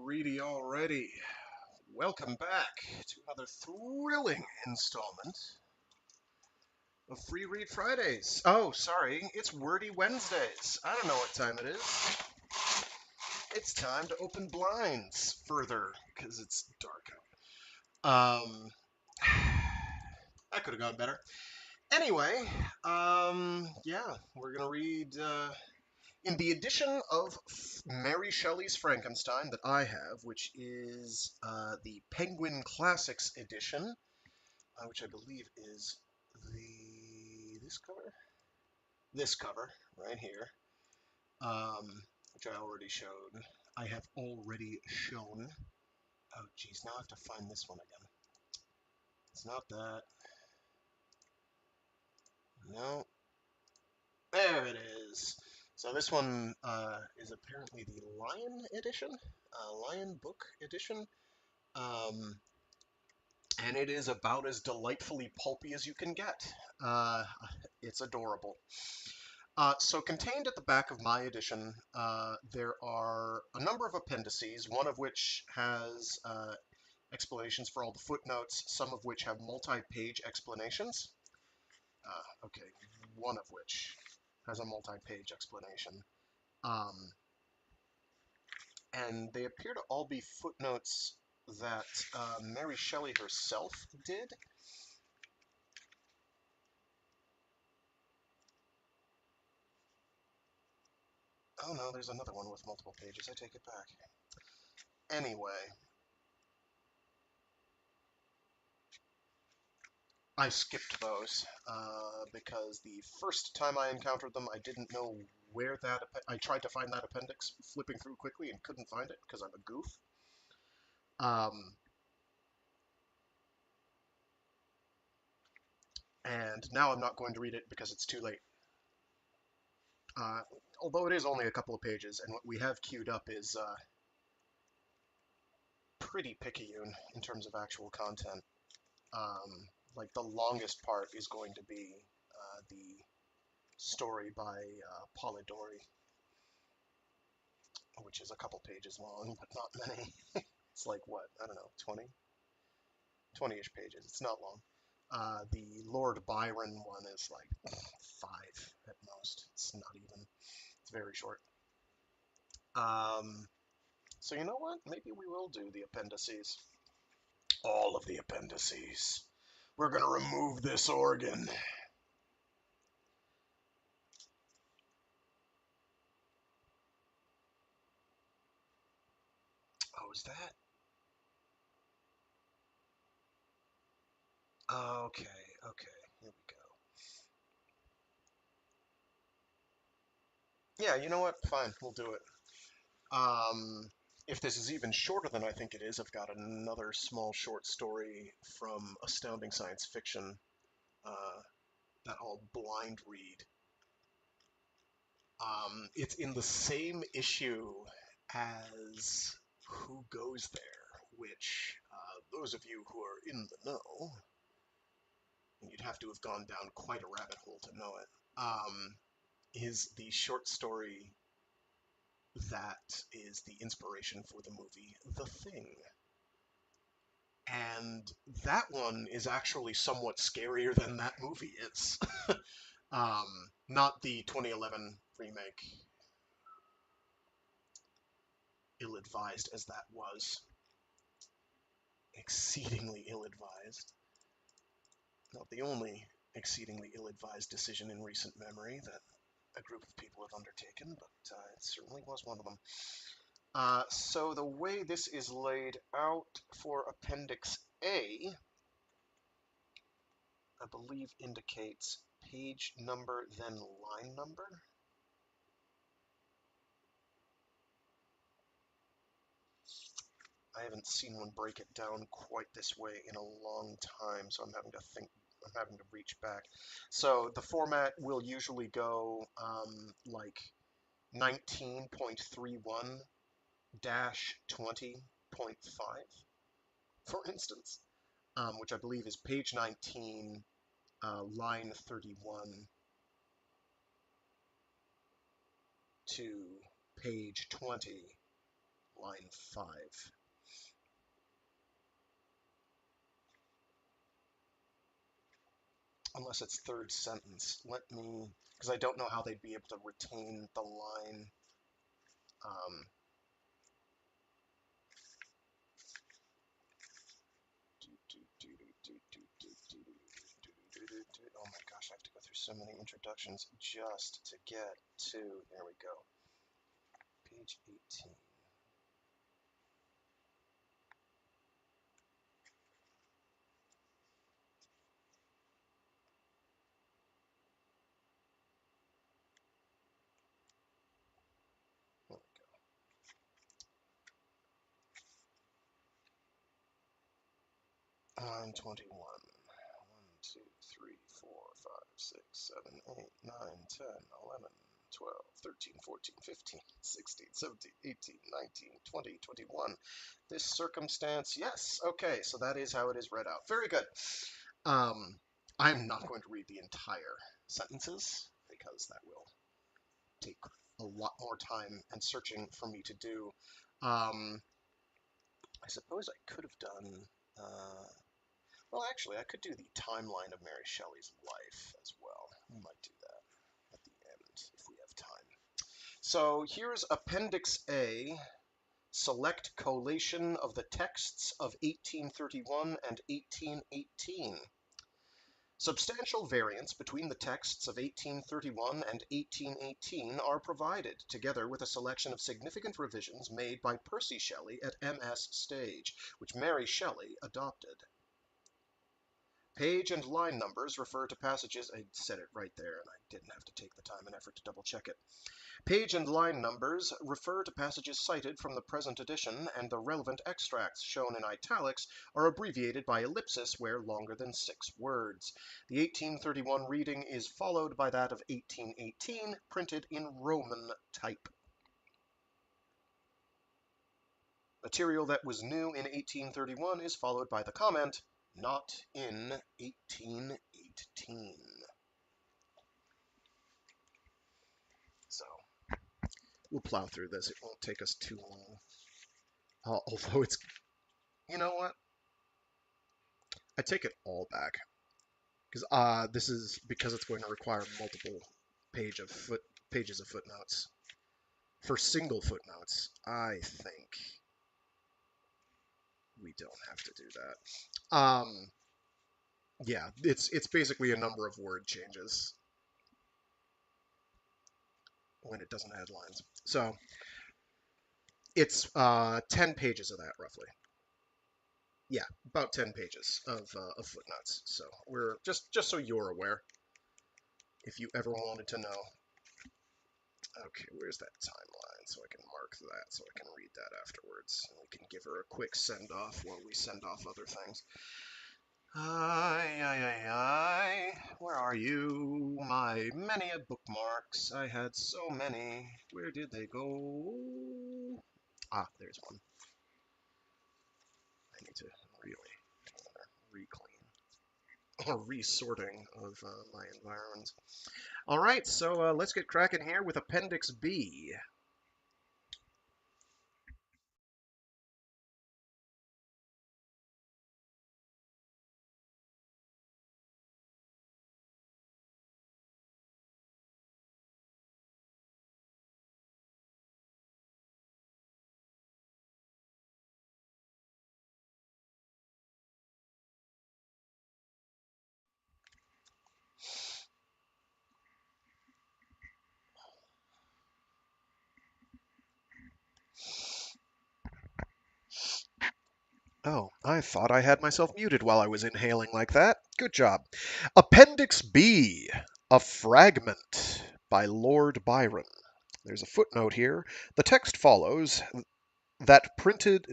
Alrighty, already. Welcome back to another thrilling installment of Free Read Fridays. Oh, sorry, it's Wordy Wednesdays. I don't know what time it is. It's time to open blinds further, because it's dark out. That could have gone better. Anyway, yeah, we're going to read in the edition of Mary Shelley's Frankenstein that I have, which is the Penguin Classics edition, which I believe is this cover right here, which I already showed. I have already shown. Oh, geez, now I have to find this one again. It's not that. No. There it is. So this one is apparently the Lion edition, Lion book edition, and it is about as delightfully pulpy as you can get. It's adorable. So contained at the back of my edition, there are a number of appendices, one of which has explanations for all the footnotes, some of which have multi-page explanations. Okay, one of which has a multi-page explanation. And they appear to all be footnotes that Mary Shelley herself did. Oh no, there's another one with multiple pages. I take it back. Anyway, I skipped those because the first time I encountered them, I didn't know where I tried to find that appendix, flipping through quickly, and couldn't find it because I'm a goof. And now I'm not going to read it because it's too late. Although it is only a couple of pages, and what we have queued up is pretty picayune in terms of actual content. Like the longest part is going to be the story by Polidori, which is a couple pages long, but not many. It's like, what, I don't know, 20-ish pages. It's not long. The Lord Byron one is like 5 at most. It's not even. It's very short. So you know what? Maybe we will do the appendices. All of the appendices. We're going to remove this organ. Oh, is that? Okay, here we go. Yeah, you know what? Fine, we'll do it. If this is even shorter than I think it is, I've got another small short story from Astounding Science Fiction that I'll blind read. It's in the same issue as Who Goes There, which those of you who are in the know, and you'd have to have gone down quite a rabbit hole to know it, is the short story that is the inspiration for the movie The Thing. And that one is actually somewhat scarier than that movie is. Not the 2011 remake, ill-advised as that was. Exceedingly ill-advised. Not the only exceedingly ill-advised decision in recent memory that a group of people have undertaken, but it certainly was one of them. So the way this is laid out for Appendix A, I believe indicates page number, then line number. I haven't seen one break it down quite this way in a long time, so I'm having to reach back. So the format will usually go like 19.31-20.5, for instance, which I believe is page 19, line 31 to page 20, line 5. Unless it's third sentence. Let me, because I don't know how they'd be able to retain the line. Oh my gosh, I have to go through so many introductions just to get to, there we go, page 18. There we go. On 21. 1, 2, 3, 4, 5, 6, 7, 8, 9, 10, 11, 12, 13, 14, 15, 16, 17, 18, 19, 20, 21. This circumstance, yes, okay, so that is how it is read out. Very good. I'm not going to read the entire sentences because that will take a lot more time and searching for me to do. I suppose I could have done, well, actually, I could do the timeline of Mary Shelley's life as well. We might do that at the end if we have time. So here's Appendix A, select collation of the texts of 1831 and 1818. Substantial variants between the texts of 1831 and 1818 are provided, together with a selection of significant revisions made by Percy Shelley at MS stage, which Mary Shelley adopted. Page and line numbers refer to passages, I said it right there and I didn't have to take the time and effort to double check it. Page and line numbers refer to passages cited from the present edition, and the relevant extracts, shown in italics, are abbreviated by ellipsis where longer than 6 words. The 1831 reading is followed by that of 1818, printed in Roman type. Material that was new in 1831 is followed by the comment, not in 1818. So, we'll plow through this. It won't take us too long. Although it's, you know what? I take it all back. Because this is because it's going to require multiple pages of footnotes. For single footnotes, I think we don't have to do that. Yeah, it's basically a number of word changes when it doesn't add lines. So it's 10 pages of that roughly. Yeah, about 10 pages of footnotes. So we're just so you're aware, if you ever wanted to know. Okay, where's that timeline? So I can mark that, so I can read that afterwards. And we can give her a quick send-off while we send off other things. Where are you? My many bookmarks. I had so many. Where did they go? Ah, there's one. I need to really reclean or resorting of my environs. All right, so let's get cracking here with Appendix B. Oh, I thought I had myself muted while I was inhaling like that. Good job. Appendix B, a fragment by Lord Byron. There's a footnote here. The text follows that printed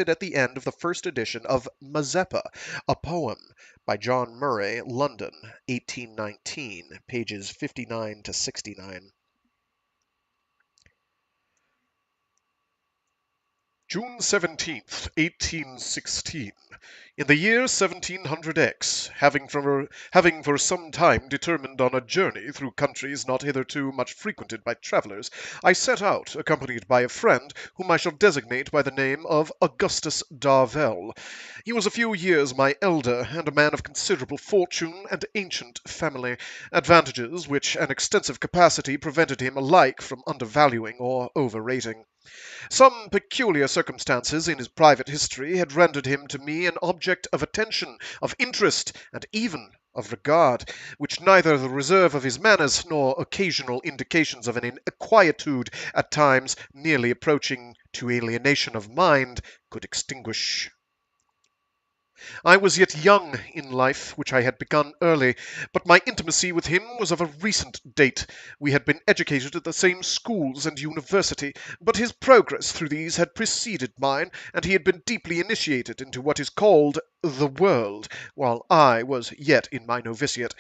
at the end of the first edition of Mazeppa, a poem by John Murray, London, 1819, pages 59 to 69. June 17th, 1816. In the year 1700X, having for some time determined on a journey through countries not hitherto much frequented by travellers, I set out, accompanied by a friend, whom I shall designate by the name of Augustus Darvell. He was a few years my elder, and a man of considerable fortune and ancient family, advantages which an extensive capacity prevented him alike from undervaluing or overrating. Some peculiar circumstances in his private history had rendered him to me an object of attention, of interest, and even of regard, which neither the reserve of his manners nor occasional indications of an inquietude at times nearly approaching to alienation of mind could extinguish. I was yet young in life, which I had begun early, but my intimacy with him was of a recent date. We had been educated at the same schools and university, but his progress through these had preceded mine, and he had been deeply initiated into what is called the world, while I was yet in my novitiate.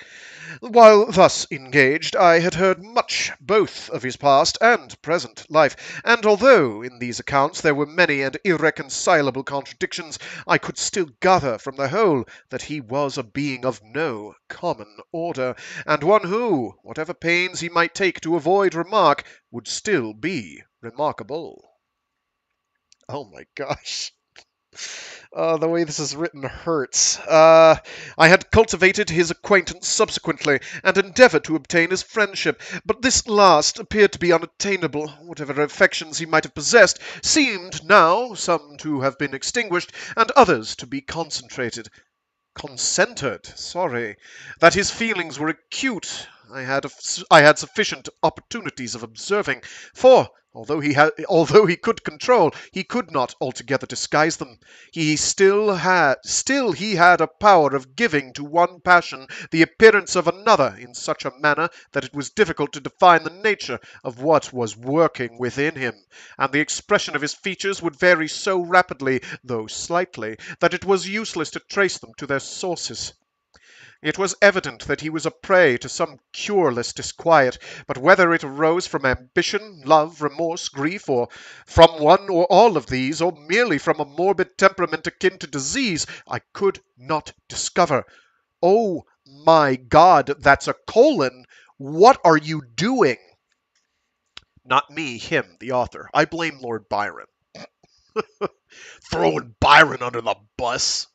While thus engaged, I had heard much both of his past and present life, and although in these accounts there were many and irreconcilable contradictions, I could still gather from the whole that he was a being of no common order, and one who, whatever pains he might take to avoid remark, would still be remarkable. Oh my gosh. The way this is written hurts. I had cultivated his acquaintance subsequently, and endeavoured to obtain his friendship, but this last appeared to be unattainable. Whatever affections he might have possessed seemed now some to have been extinguished, and others to be concentrated. Sorry. That his feelings were acute, I had sufficient opportunities of observing, for although he could control, he could not altogether disguise them. Still he had a power of giving to one passion the appearance of another in such a manner that it was difficult to define the nature of what was working within him, and the expression of his features would vary so rapidly, though slightly, that it was useless to trace them to their sources. It was evident that he was a prey to some cureless disquiet, but whether it arose from ambition, love, remorse, grief, or from one or all of these, or merely from a morbid temperament akin to disease, I could not discover. Oh my God, that's a colon! What are you doing? Not me, him, the author. I blame Lord Byron. Throwing Byron under the bus.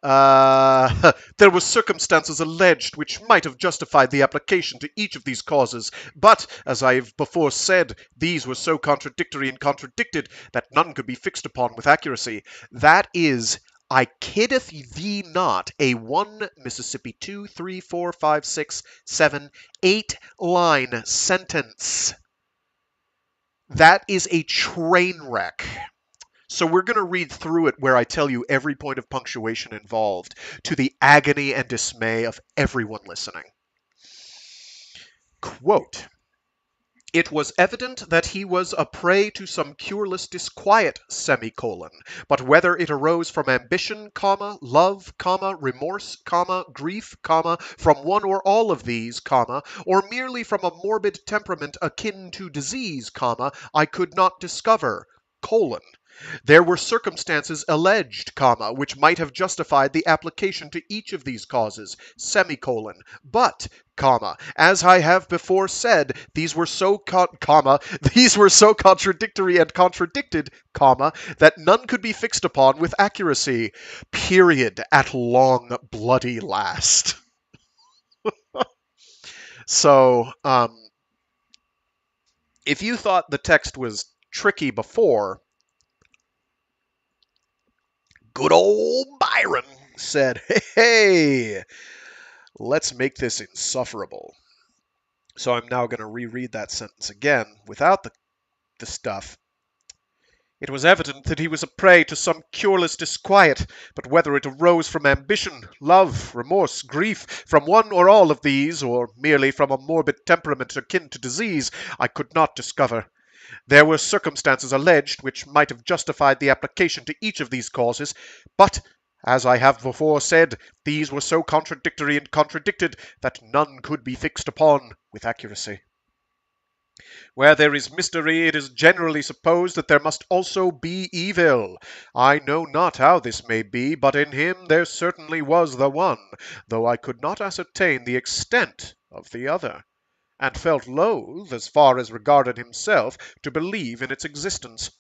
There were circumstances alleged which might have justified the application to each of these causes, but, as I have before said, these were so contradictory and contradicted that none could be fixed upon with accuracy. That is, I kiddeth thee not, a 1 Mississippi 2, 3, 4, 5, 6, 7, 8 line sentence. That is a train wreck. So we're going to read through it where I tell you every point of punctuation involved, to the agony and dismay of everyone listening. Quote, "It was evident that he was a prey to some cureless disquiet, but whether it arose from ambition, love, remorse, grief, from one or all of these, or merely from a morbid temperament akin to disease, I could not discover, There were circumstances alleged, which might have justified the application to each of these causes, but, as I have before said, these were so contradictory and contradicted, that none could be fixed upon with accuracy. Period. At long bloody last." So, if you thought the text was tricky before, good old Byron said, hey, let's make this insufferable. So I'm now going to reread that sentence again without the stuff. "It was evident that he was a prey to some cureless disquiet, but whether it arose from ambition, love, remorse, grief, from one or all of these, or merely from a morbid temperament akin to disease, I could not discover. There were circumstances alleged which might have justified the application to each of these causes, but, as I have before said, these were so contradictory and contradicted that none could be fixed upon with accuracy." Where there is mystery, it is generally supposed that there must also be evil. I know not how this may be, but in him there certainly was the one, though I could not ascertain the extent of the other, and felt loath, as far as regarded himself, to believe in its existence.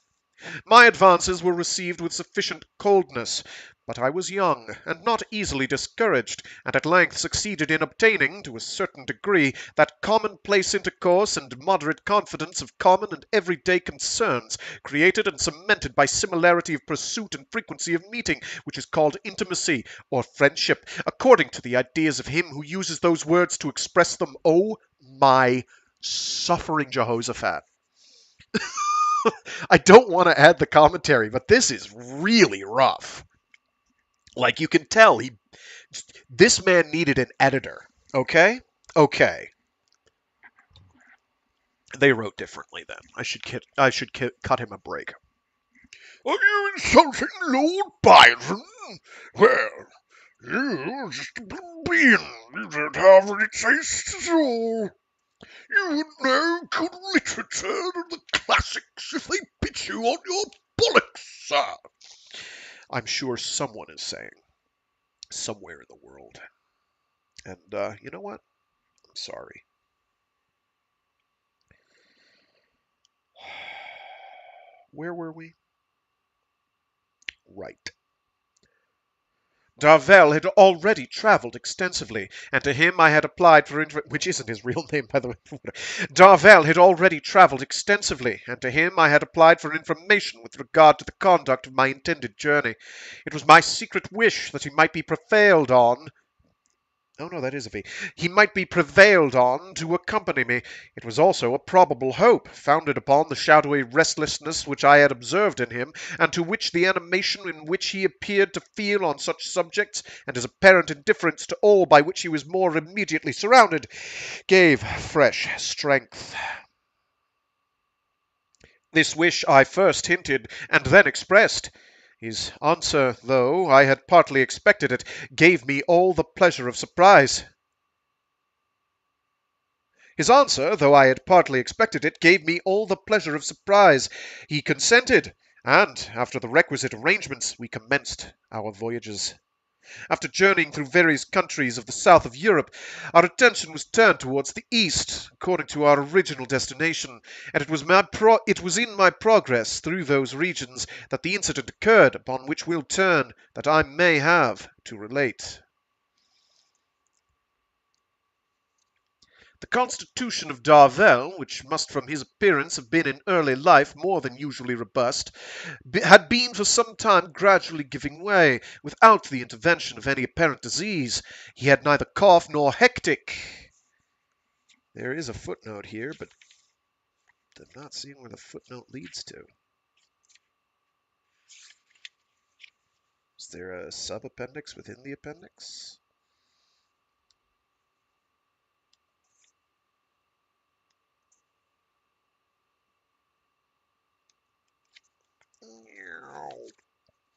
My advances were received with sufficient coldness, but I was young, and not easily discouraged, and at length succeeded in obtaining, to a certain degree, that commonplace intercourse and moderate confidence of common and everyday concerns, created and cemented by similarity of pursuit and frequency of meeting, which is called intimacy, or friendship, according to the ideas of him who uses those words to express them. Oh, my suffering Jehoshaphat! I don't want to add the commentary, but this is really rough. Like, you can tell this man needed an editor. Okay? Okay. They wrote differently then. I should cut him a break. Are you insulting Lord Byron? Well, you're just a plebeian. You don't have any taste at all. You would know good literature and the classics if they bit you on your bollocks, sir. I'm sure someone is saying, somewhere in the world. And you know what? I'm sorry. Where were we? Right. Darvel had already travelled extensively, and to him I had applied for which isn't his real name, by the way. Darvel had already travelled extensively, and to him I had applied for information with regard to the conduct of my intended journey. It was my secret wish that he might be prevailed on. Oh, no, that is a V. He might be prevailed on to accompany me. It was also a probable hope, founded upon the shadowy restlessness which I had observed in him, and to which the animation in which he appeared to feel on such subjects, and his apparent indifference to all by which he was more immediately surrounded, gave fresh strength. This wish I first hinted, and then expressed. His answer, though I had partly expected it, gave me all the pleasure of surprise. His answer, though I had partly expected it, gave me all the pleasure of surprise. He consented, and, after the requisite arrangements, we commenced our voyages. After journeying through various countries of the south of Europe, our attention was turned towards the east, according to our original destination, and it was in my progress through those regions that the incident occurred upon which we'll turn, that I may have to relate. The constitution of Darvel, which must from his appearance have been in early life more than usually robust, had been for some time gradually giving way, without the intervention of any apparent disease. He had neither cough nor hectic. There is a footnote here, but I'm not seeing where the footnote leads to. Is there a sub-appendix within the appendix?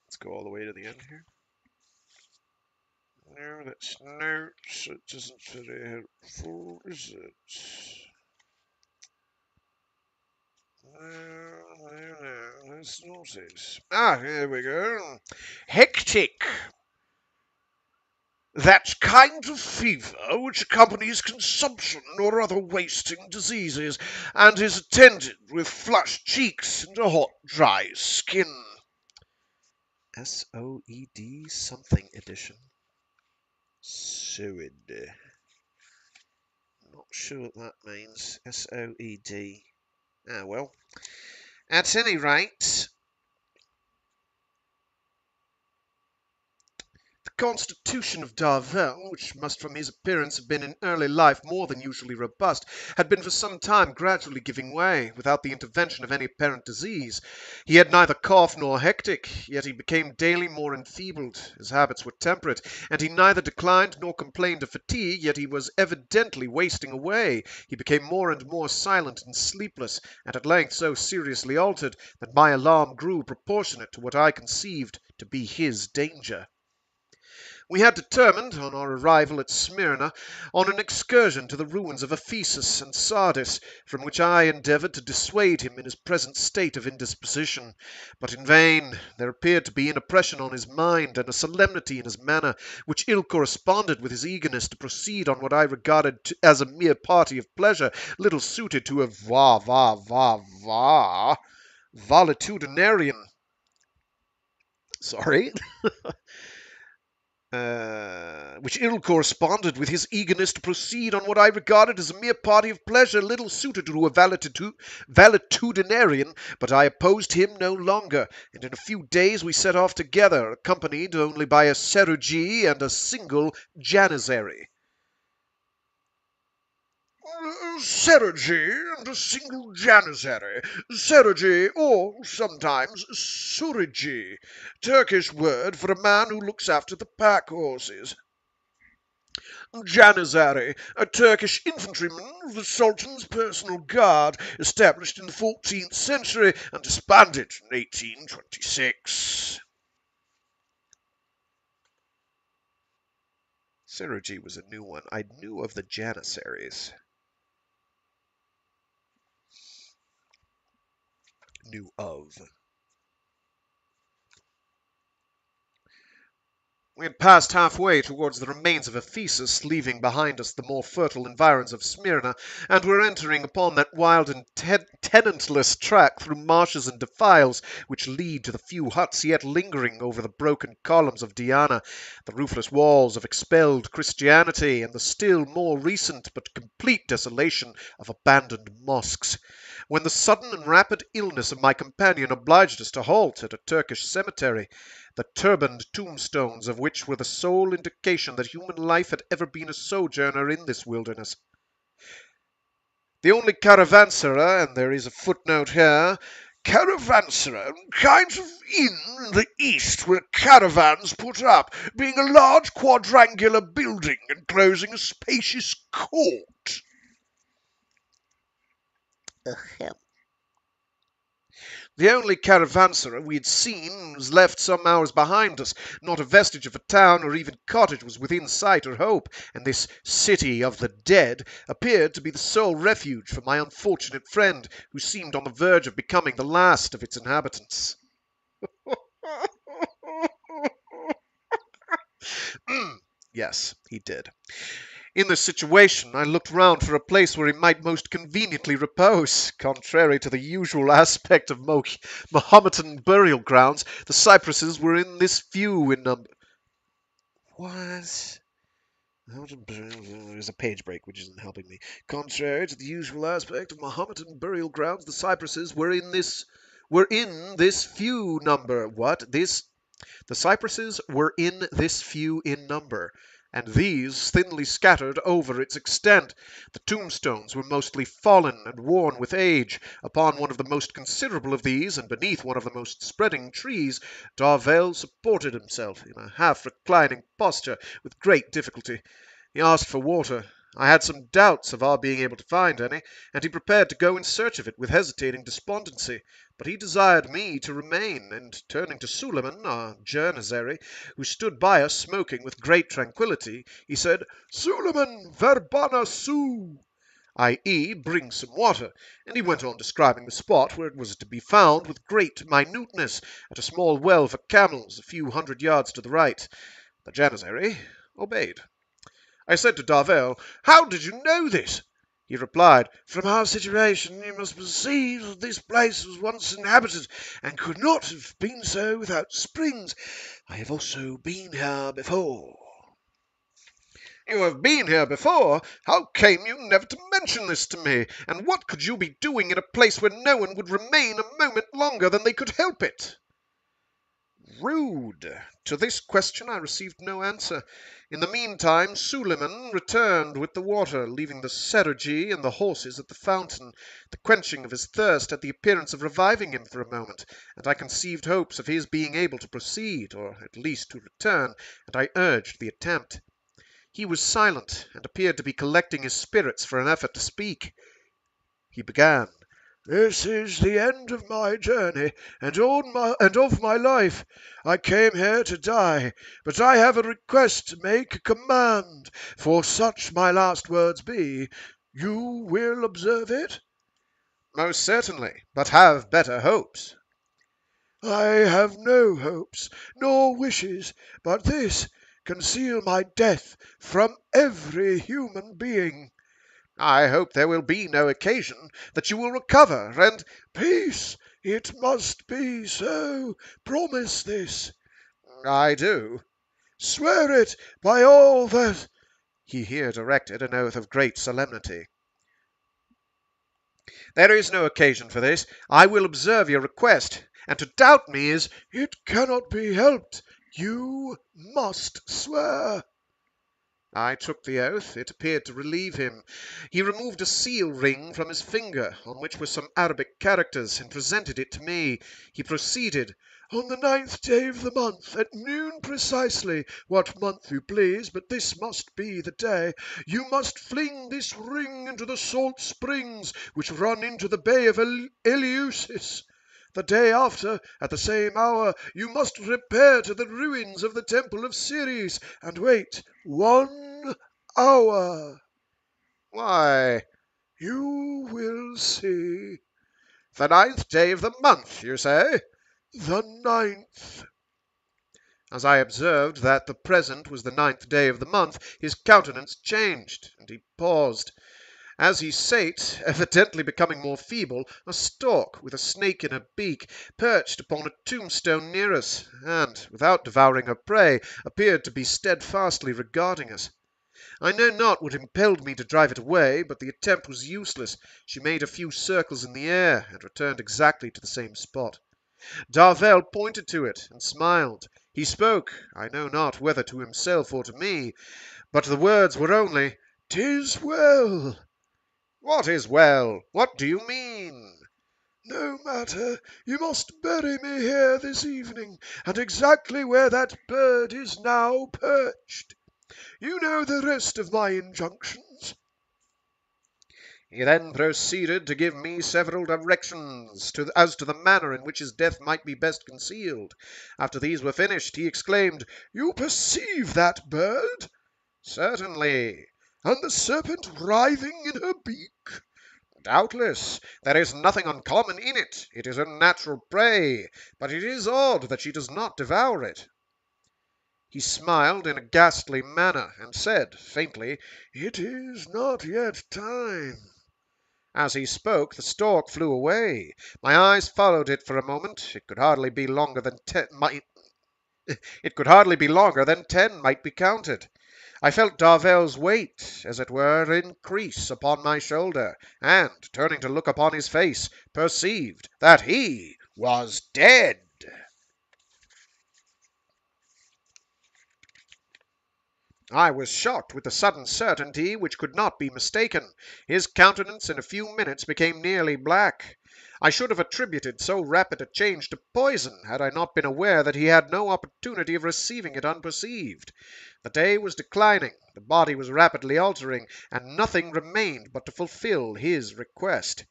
Let's go all the way to the end here. No, that's notes. It isn't very helpful, is it? No, that's not it. Ah, here we go. Hectic. That kind of fever which accompanies consumption or other wasting diseases, and is attended with flushed cheeks and a hot, dry skin. SOED something edition. Suid. Not sure what that means. SOED. Ah, well. At any rate, the constitution of Darvel, which must from his appearance have been in early life more than usually robust, had been for some time gradually giving way, without the intervention of any apparent disease. He had neither cough nor hectic, yet he became daily more enfeebled. His habits were temperate, and he neither declined nor complained of fatigue, yet he was evidently wasting away. He became more and more silent and sleepless, and at length so seriously altered that my alarm grew proportionate to what I conceived to be his danger. We had determined, on our arrival at Smyrna, on an excursion to the ruins of Ephesus and Sardis, from which I endeavoured to dissuade him in his present state of indisposition. But in vain. There appeared to be an oppression on his mind, and a solemnity in his manner, which ill corresponded with his eagerness to proceed on what I regarded as a mere party of pleasure, little suited to a valetudinarian. Sorry. Which ill corresponded with his eagerness to proceed on what I regarded as a mere party of pleasure, little suited to a valetudinarian, but I opposed him no longer, and in a few days we set off together, accompanied only by a serugi and a single janizary. Serugi and a single janizary. Serugi, or sometimes surigi, Turkish word for a man who looks after the pack horses. Janizary, a Turkish infantryman of the Sultan's personal guard, established in the 14th century and disbanded in 1826. Serugi was a new one. I knew of the janissaries. Knew of. We had passed halfway towards the remains of Ephesus, leaving behind us the more fertile environs of Smyrna, and were entering upon that wild and tenantless track through marshes and defiles which lead to the few huts yet lingering over the broken columns of Diana, the roofless walls of expelled Christianity, and the still more recent but complete desolation of abandoned mosques, when the sudden and rapid illness of my companion obliged us to halt at a Turkish cemetery, the turbaned tombstones of which were the sole indication that human life had ever been a sojourner in this wilderness. The only caravanserai, and there is a footnote here, Caravanserai, kind of inn in the east where caravans put up, being a large quadrangular building enclosing a spacious court. The only caravanserai we had seen was left some hours behind us. Not a vestige of a town or even cottage was within sight or hope, and this city of the dead appeared to be the sole refuge for my unfortunate friend, who seemed on the verge of becoming the last of its inhabitants. Yes, he did. In this situation, I looked round for a place where he might most conveniently repose. Contrary to the usual aspect of Mahometan burial grounds, the cypresses were in this few in number. What? There's a page break, which isn't helping me. Contrary to the usual aspect of Mahometan burial grounds, the cypresses were in this few number. What? The cypresses were in this few in number, and these thinly scattered over its extent. The tombstones were mostly fallen and worn with age. Upon one of the most considerable of these, and beneath one of the most spreading trees, Darvell supported himself in a half-reclining posture with great difficulty. He asked for water. I had some doubts of our being able to find any, and he prepared to go in search of it with hesitating despondency. But he desired me to remain, and turning to Suleiman, our janizary, who stood by us smoking with great tranquillity, he said, "Suleiman, verbana su," i.e., bring some water, and he went on describing the spot where it was to be found with great minuteness, at a small well for camels, a few hundred yards to the right. The janizary obeyed. I said to Darvell, "How did you know this?" He replied, "From our situation you must perceive that this place was once inhabited, and could not have been so without springs. I have also been here before." "You have been here before? How came you never to mention this to me? And what could you be doing in a place where no one would remain a moment longer than they could help it?" Rude. To this question I received no answer. In the meantime, Suleiman returned with the water, leaving the serugi and the horses at the fountain. The quenching of his thirst had the appearance of reviving him for a moment, and I conceived hopes of his being able to proceed, or at least to return, and I urged the attempt. He was silent, and appeared to be collecting his spirits for an effort to speak. He began. This is the end of my journey and of my life. I came here to die, but I have a request to make, a command, for such my last words be. You will observe it? Most certainly, but have better hopes. I have no hopes, nor wishes, but this: conceal my death from every human being. I hope there will be no occasion, that you will recover, and Peace! It must be so. Promise this. I do. Swear it by all that. He here directed an oath of great solemnity. There is no occasion for this. I will observe your request, and to doubt me is— It cannot be helped. You must swear. I took the oath. It appeared to relieve him. He removed a seal ring from his finger, on which were some Arabic characters, and presented it to me. He proceeded. On the 9th day of the month, at noon precisely, what month you please, but this must be the day, you must fling this ring into the salt springs which run into the bay of Eleusis. The day after, at the same hour, you must repair to the ruins of the temple of Ceres, and wait 1 hour. Why, You will see. the 9th day of the month, you say? The 9th. As I observed that the present was the 9th day of the month, his countenance changed, and he paused. As he sate, evidently becoming more feeble, a stork, with a snake in her beak, perched upon a tombstone near us, and, without devouring her prey, appeared to be steadfastly regarding us. I know not what impelled me to drive it away, but the attempt was useless. She made a few circles in the air, and returned exactly to the same spot. Darvell pointed to it, and smiled. He spoke, I know not whether to himself or to me, but the words were only, "'Tis well." "What is well? What do you mean?" No matter. You must bury me here this evening, and exactly where that bird is now perched. You know the rest of my injunctions. He then proceeded to give me several directions as to the manner in which his death might be best concealed. After these were finished, he exclaimed, You perceive that bird? "Certainly." And the serpent writhing in her beak? "Doubtless. There is nothing uncommon in it. It is her natural prey. But it is odd that she does not devour it." He smiled in a ghastly manner, and said, faintly, It is not yet time. As he spoke, the stork flew away. My eyes followed it for a moment. It could hardly be longer than 10 might be counted. I felt Darvell's weight, as it were, increase upon my shoulder, and, turning to look upon his face, perceived that he was dead. I was shocked with the sudden certainty which could not be mistaken. His countenance in a few minutes became nearly black. I should have attributed so rapid a change to poison, had I not been aware that he had no opportunity of receiving it unperceived. The day was declining, the body was rapidly altering, and nothing remained but to fulfil his request.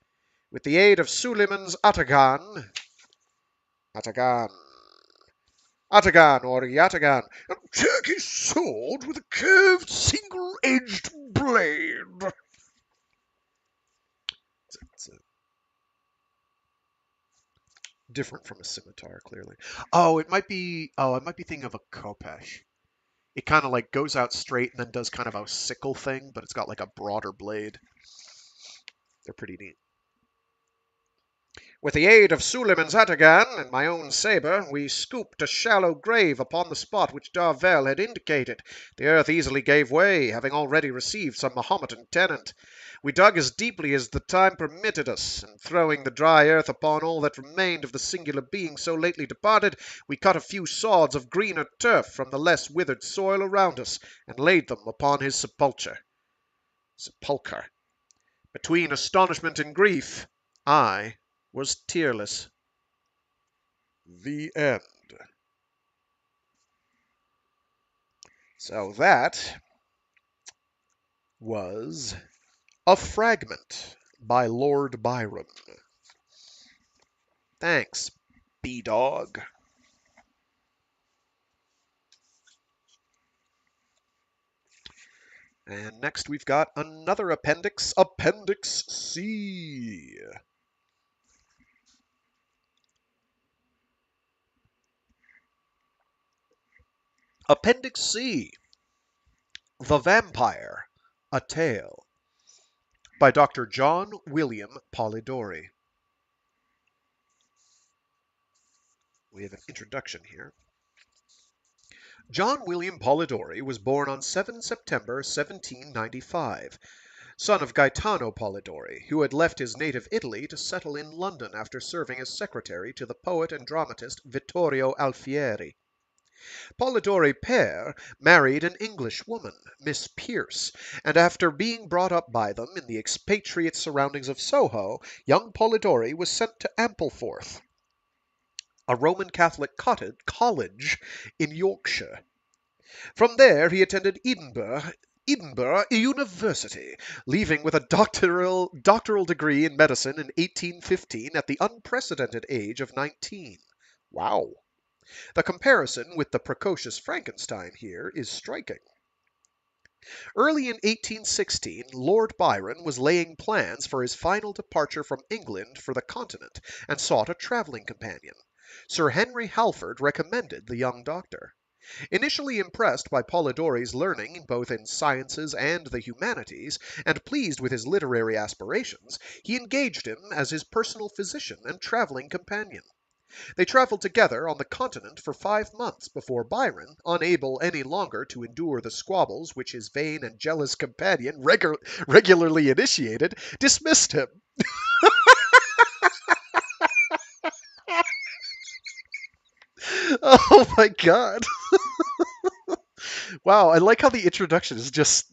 With the aid of Suleiman's Atagan or Yatagan, A Turkish sword with a curved single-edged blade. it's different from a scimitar, clearly. Oh, it might be thinking of a Kopesh. It kind of like goes out straight and then does kind of a sickle thing, but it's got like a broader blade. They're pretty neat. With the aid of Suleiman's Atagan and my own sabre, we scooped a shallow grave upon the spot which Darvell had indicated. The earth easily gave way, having already received some Mahometan tenant. We dug as deeply as the time permitted us, and throwing the dry earth upon all that remained of the singular being so lately departed, we cut a few sods of greener turf from the less withered soil around us, and laid them upon his sepulchre. Between astonishment and grief, I was tearless. The end. So that was A Fragment by Lord Byron. Thanks, B-Dog. And next we've got another appendix, Appendix C. Appendix C, The Vampire, A Tale, by Dr. John William Polidori. We have an introduction here. John William Polidori was born on 7 September 1795, son of Gaetano Polidori, who had left his native Italy to settle in London after serving as secretary to the poet and dramatist Vittorio Alfieri. Polidori père married an English woman, Miss Pierce, and after being brought up by them in the expatriate surroundings of Soho, young Polidori was sent to Ampleforth, a Roman Catholic college in Yorkshire. From there he attended Edinburgh University, leaving with a doctoral degree in medicine in 1815 at the unprecedented age of 19. Wow. The comparison with the precocious Frankenstein here is striking. Early in 1816, Lord Byron was laying plans for his final departure from England for the continent and sought a travelling companion. Sir Henry Halford recommended the young doctor. Initially impressed by Polidori's learning both in sciences and the humanities, and pleased with his literary aspirations, he engaged him as his personal physician and travelling companion. They travelled together on the continent for 5 months before Byron, unable any longer to endure the squabbles which his vain and jealous companion regularly initiated, dismissed him. Oh my god. Wow, I like how the introduction is just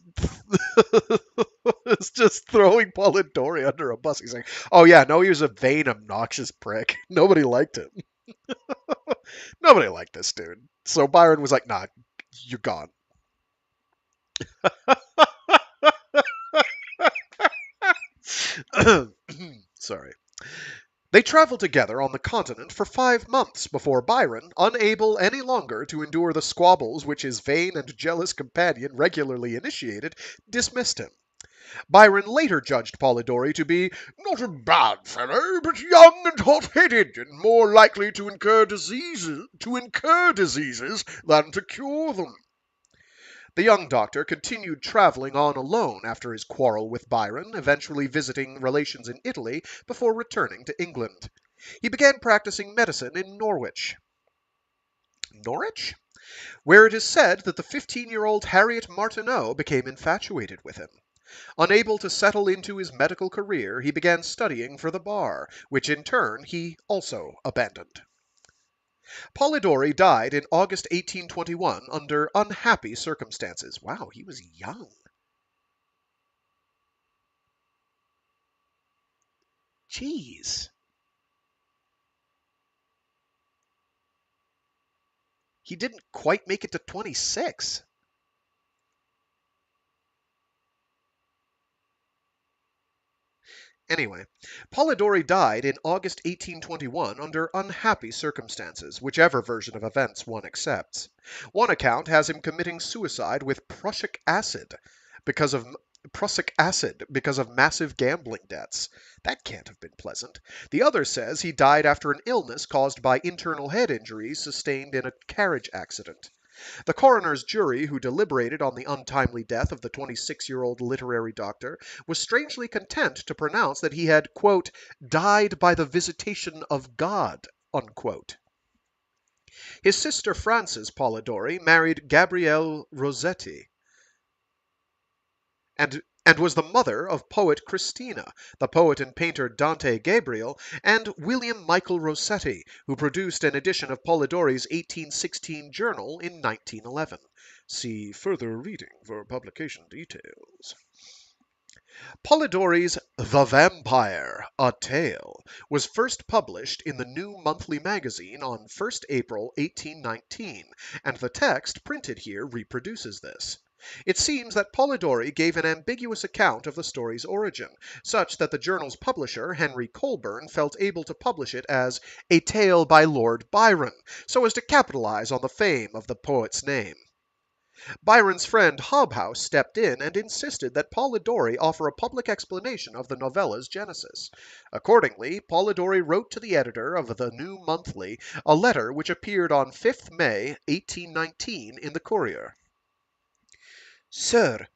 it's just throwing Polidori under a bus. He's like, oh yeah, no, he was a vain, obnoxious prick. Nobody liked him. Nobody liked this dude. So Byron was like, nah, you're gone. Sorry. They traveled together on the continent for 5 months before Byron, unable any longer to endure the squabbles which his vain and jealous companion regularly initiated, dismissed him. Byron later judged Polidori to be not a bad fellow, but young and hot-headed, and more likely to incur diseases than to cure them. The young doctor continued travelling on alone after his quarrel with Byron, eventually visiting relations in Italy before returning to England. He began practicing medicine in Norwich, where it is said that the 15-year-old Harriet Martineau became infatuated with him. Unable to settle into his medical career, he began studying for the bar, which in turn he also abandoned. Polidori died in August 1821 under unhappy circumstances. Wow, he was young. Jeez. He didn't quite make it to 26. Anyway, Polidori died in August 1821 under unhappy circumstances, whichever version of events one accepts. One account has him committing suicide with prussic acid because of massive gambling debts. That can't have been pleasant. The other says he died after an illness caused by internal head injuries sustained in a carriage accident. The coroner's jury who deliberated on the untimely death of the 26-year-old literary doctor was strangely content to pronounce that he had, quote, died by the visitation of God, unquote. His sister Frances Polidori married Gabriele Rossetti and was the mother of poet Christina, the poet and painter Dante Gabriel, and William Michael Rossetti, who produced an edition of Polidori's 1816 journal in 1911. See further reading for publication details. Polidori's The Vampire, A Tale, was first published in the New Monthly Magazine on 1st April 1819, and the text printed here reproduces this. It seems that Polidori gave an ambiguous account of the story's origin, such that the journal's publisher, Henry Colburn, felt able to publish it as a tale by Lord Byron, so as to capitalize on the fame of the poet's name. Byron's friend Hobhouse stepped in and insisted that Polidori offer a public explanation of the novella's genesis. Accordingly, Polidori wrote to the editor of the New Monthly a letter which appeared on 5th May, 1819, in the Courier. Sir,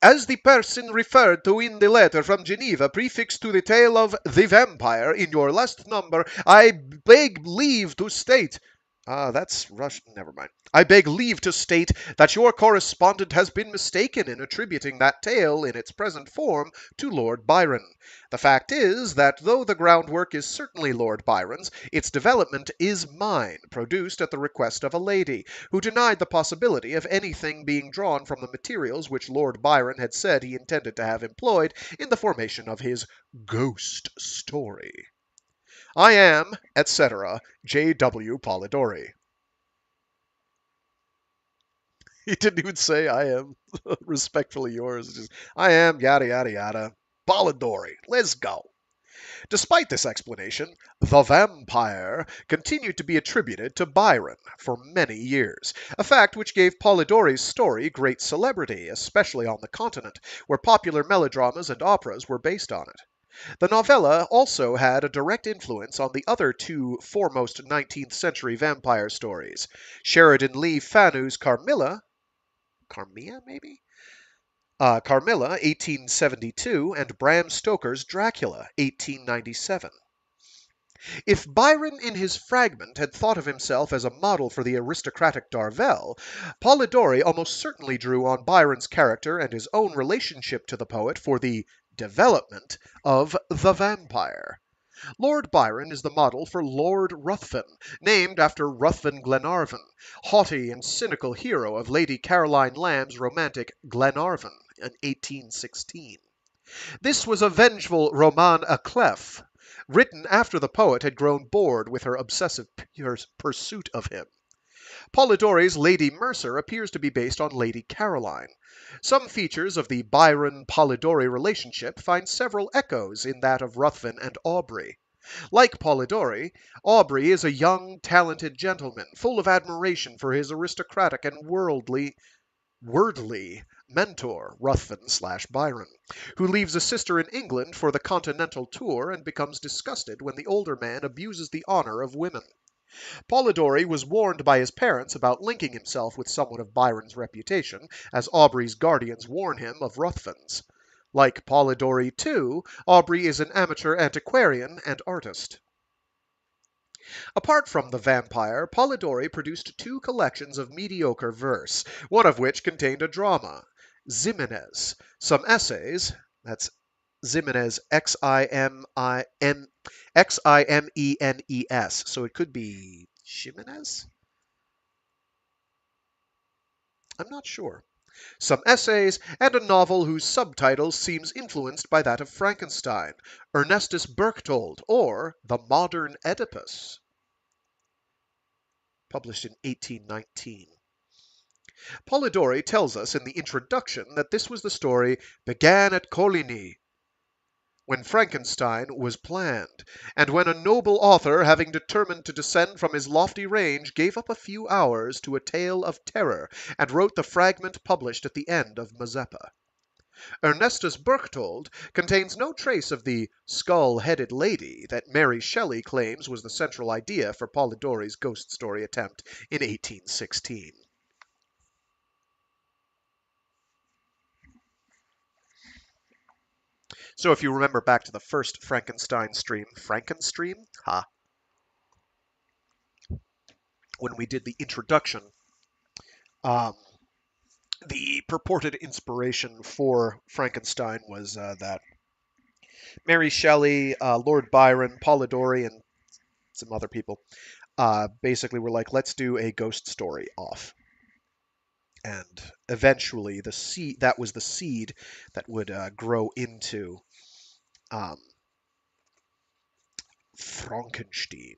as the person referred to in the letter from Geneva prefixed to the tale of the vampire in your last number, I beg leave to state that's Russian. Never mind. I beg leave to state that your correspondent has been mistaken in attributing that tale in its present form to Lord Byron. The fact is that though the groundwork is certainly Lord Byron's, its development is mine, produced at the request of a lady, who denied the possibility of anything being drawn from the materials which Lord Byron had said he intended to have employed in the formation of his ghost story. I am, etc., J.W. Polidori. He didn't even say I am respectfully yours. Just, I am, yada, yada, yada. Polidori. Let's go. Despite this explanation, the vampire continued to be attributed to Byron for many years, a fact which gave Polidori's story great celebrity, especially on the continent, where popular melodramas and operas were based on it. The novella also had a direct influence on the other two foremost 19th century vampire stories, Sheridan Lee Fanu's Carmilla, maybe? Carmilla, 1872, and Bram Stoker's Dracula, 1897. If Byron in his Fragment had thought of himself as a model for the aristocratic Darvel, Polidori almost certainly drew on Byron's character and his own relationship to the poet for the development of the vampire. Lord Byron is the model for Lord Ruthven, named after Ruthven Glenarvan, haughty and cynical hero of Lady Caroline Lamb's romantic Glenarvan in 1816. This was a vengeful roman à clef, written after the poet had grown bored with her obsessive pursuit of him. Polidori's Lady Mercer appears to be based on Lady Caroline. Some features of the Byron-Polidori relationship find several echoes in that of Ruthven and Aubrey. Like Polidori, Aubrey is a young, talented gentleman, full of admiration for his aristocratic and wordly mentor, Ruthven/Byron, who leaves a sister in England for the continental tour and becomes disgusted when the older man abuses the honor of women. Polidori was warned by his parents about linking himself with someone of Byron's reputation, as Aubrey's guardians warn him of Ruthven's. Like Polidori, too, Aubrey is an amateur antiquarian and artist. Apart from The Vampire, Polidori produced two collections of mediocre verse, one of which contained a drama, Ximenes, some essays, that's Ximenes, Ximenes, so it could be Ximenes? I'm not sure. Some essays, and a novel whose subtitle seems influenced by that of Frankenstein, Ernestus Berchtold, or The Modern Oedipus, published in 1819. Polidori tells us in the introduction that this was the story began at Coligny, when Frankenstein was planned, and when a noble author, having determined to descend from his lofty range, gave up a few hours to a tale of terror, and wrote the fragment published at the end of Mazeppa. Ernestus Berchtold contains no trace of the skull-headed lady that Mary Shelley claims was the central idea for Polidori's ghost story attempt in 1816. So if you remember back to the first Frankenstein stream, when we did the introduction, the purported inspiration for Frankenstein was that Mary Shelley, Lord Byron, Polidori, and some other people basically were like, let's do a ghost story off. And eventually, that was the seed that would grow into Frankenstein.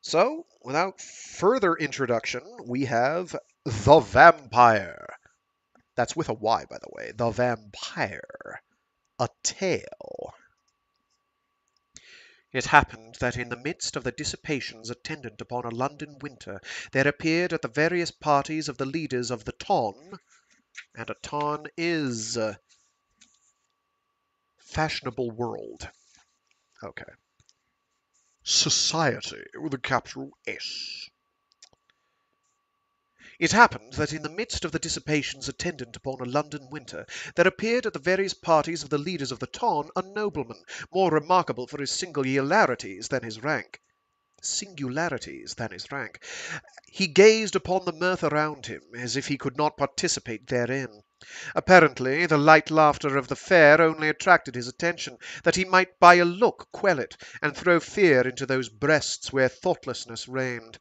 So, without further introduction, we have The Vampire. That's with a Y, by the way. The Vampire. A Tale. It happened that in the midst of the dissipations attendant upon a London winter, there appeared at the various parties of the leaders of the ton, and a ton is fashionable world. Okay. Society with a capital S. It happened that in the midst of the dissipations attendant upon a London winter, there appeared at the various parties of the leaders of the ton a nobleman, more remarkable for his singularities than his rank. He gazed upon the mirth around him, as if he could not participate therein. Apparently, the light laughter of the fair only attracted his attention, that he might by a look quell it, and throw fear into those breasts where thoughtlessness reigned.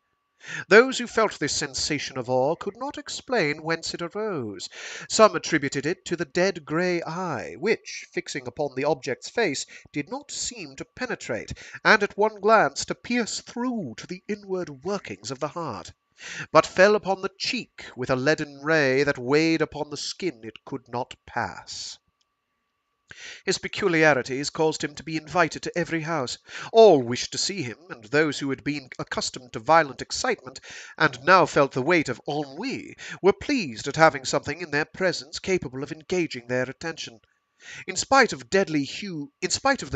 Those who felt this sensation of awe could not explain whence it arose. Some attributed it to the dead grey eye, which, fixing upon the object's face, did not seem to penetrate, and at one glance to pierce through to the inward workings of the heart, but fell upon the cheek with a leaden ray that weighed upon the skin it could not pass. His peculiarities caused him to be invited to every house. All wished to see him, and those who had been accustomed to violent excitement, and now felt the weight of ennui, were pleased at having something in their presence capable of engaging their attention. In spite of the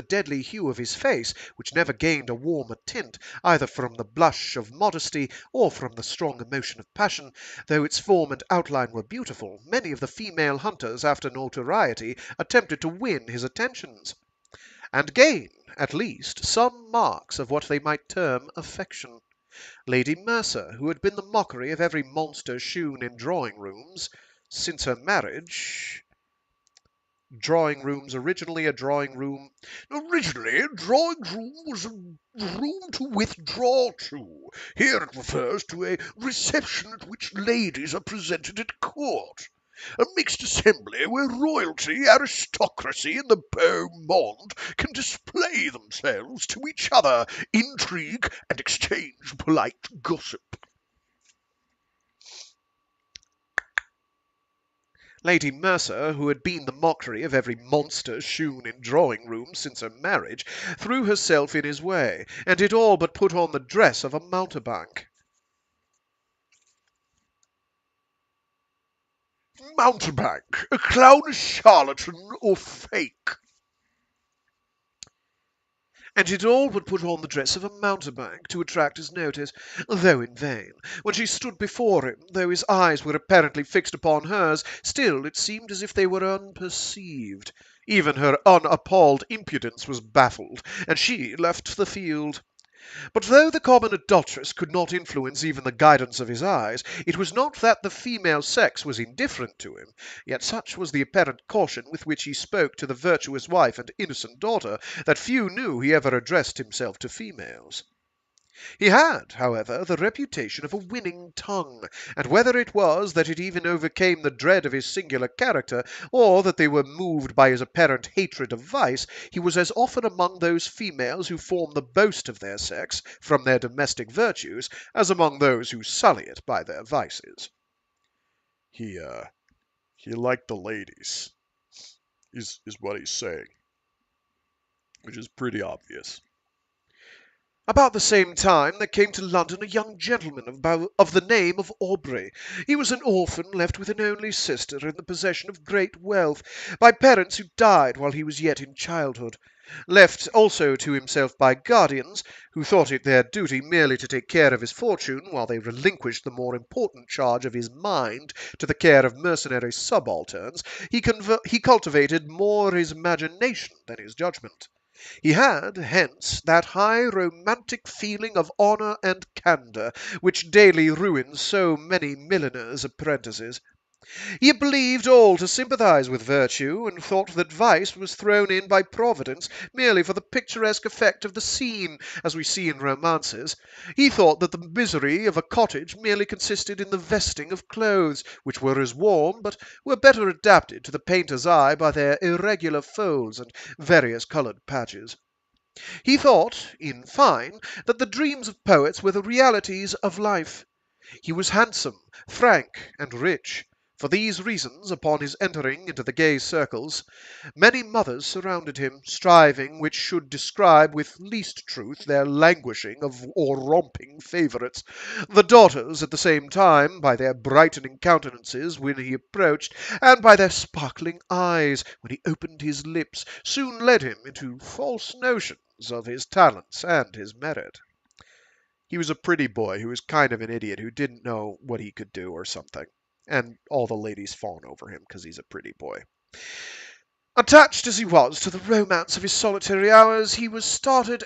deadly hue of his face, which never gained a warmer tint, either from the blush of modesty or from the strong emotion of passion, though its form and outline were beautiful, many of the female hunters after notoriety attempted to win his attentions, and gain, at least, some marks of what they might term affection. Lady Mercer, who had been the mockery of every monster shewn in drawing-rooms since her marriage, originally a drawing room was a room to withdraw to. Here it refers to a reception at which ladies are presented at court. A mixed assembly where royalty, aristocracy, and the beau monde can display themselves to each other, intrigue, and exchange polite gossip. Lady Mercer, who had been the mockery of every monster shewn in drawing-rooms since her marriage, threw herself in his way, and did all but put on the dress of a mountebank. Mountebank, a clownish charlatan or fake. And did all but put on the dress of a mountebank to attract his notice, though in vain. When she stood before him, though his eyes were apparently fixed upon hers, still it seemed as if they were unperceived. Even her unappalled impudence was baffled, and she left the field. But though the common adulteress could not influence even the guidance of his eyes, it was not that the female sex was indifferent to him, yet such was the apparent caution with which he spoke to the virtuous wife and innocent daughter, that few knew he ever addressed himself to females. He had, however, the reputation of a winning tongue, and whether it was that it even overcame the dread of his singular character, or that they were moved by his apparent hatred of vice, he was as often among those females who form the boast of their sex from their domestic virtues, as among those who sully it by their vices. He liked the ladies, is what he's saying, which is pretty obvious. About the same time there came to London a young gentleman of the name of Aubrey. He was an orphan, left with an only sister, in the possession of great wealth, by parents who died while he was yet in childhood. Left also to himself by guardians, who thought it their duty merely to take care of his fortune, while they relinquished the more important charge of his mind to the care of mercenary subalterns, he cultivated more his imagination than his judgment. He had, hence, that high romantic feeling of honour and candour which daily ruins so many milliners' apprentices. He believed all to sympathize with virtue, and thought that vice was thrown in by Providence merely for the picturesque effect of the scene, as we see in romances. He thought that the misery of a cottage merely consisted in the vesting of clothes, which were as warm, but were better adapted to the painter's eye by their irregular folds and various coloured patches. He thought, in fine, that the dreams of poets were the realities of life. He was handsome, frank, and rich. For these reasons, upon his entering into the gay circles, many mothers surrounded him, striving which should describe with least truth their languishing of or romping favourites. The daughters, at the same time, by their brightening countenances when he approached, and by their sparkling eyes when he opened his lips, soon led him into false notions of his talents and his merit. He was a pretty boy who was kind of an idiot who didn't know what he could do or something. And all the ladies fawn over him because he's a pretty boy. Attached as he was to the romance of his solitary hours, he was startled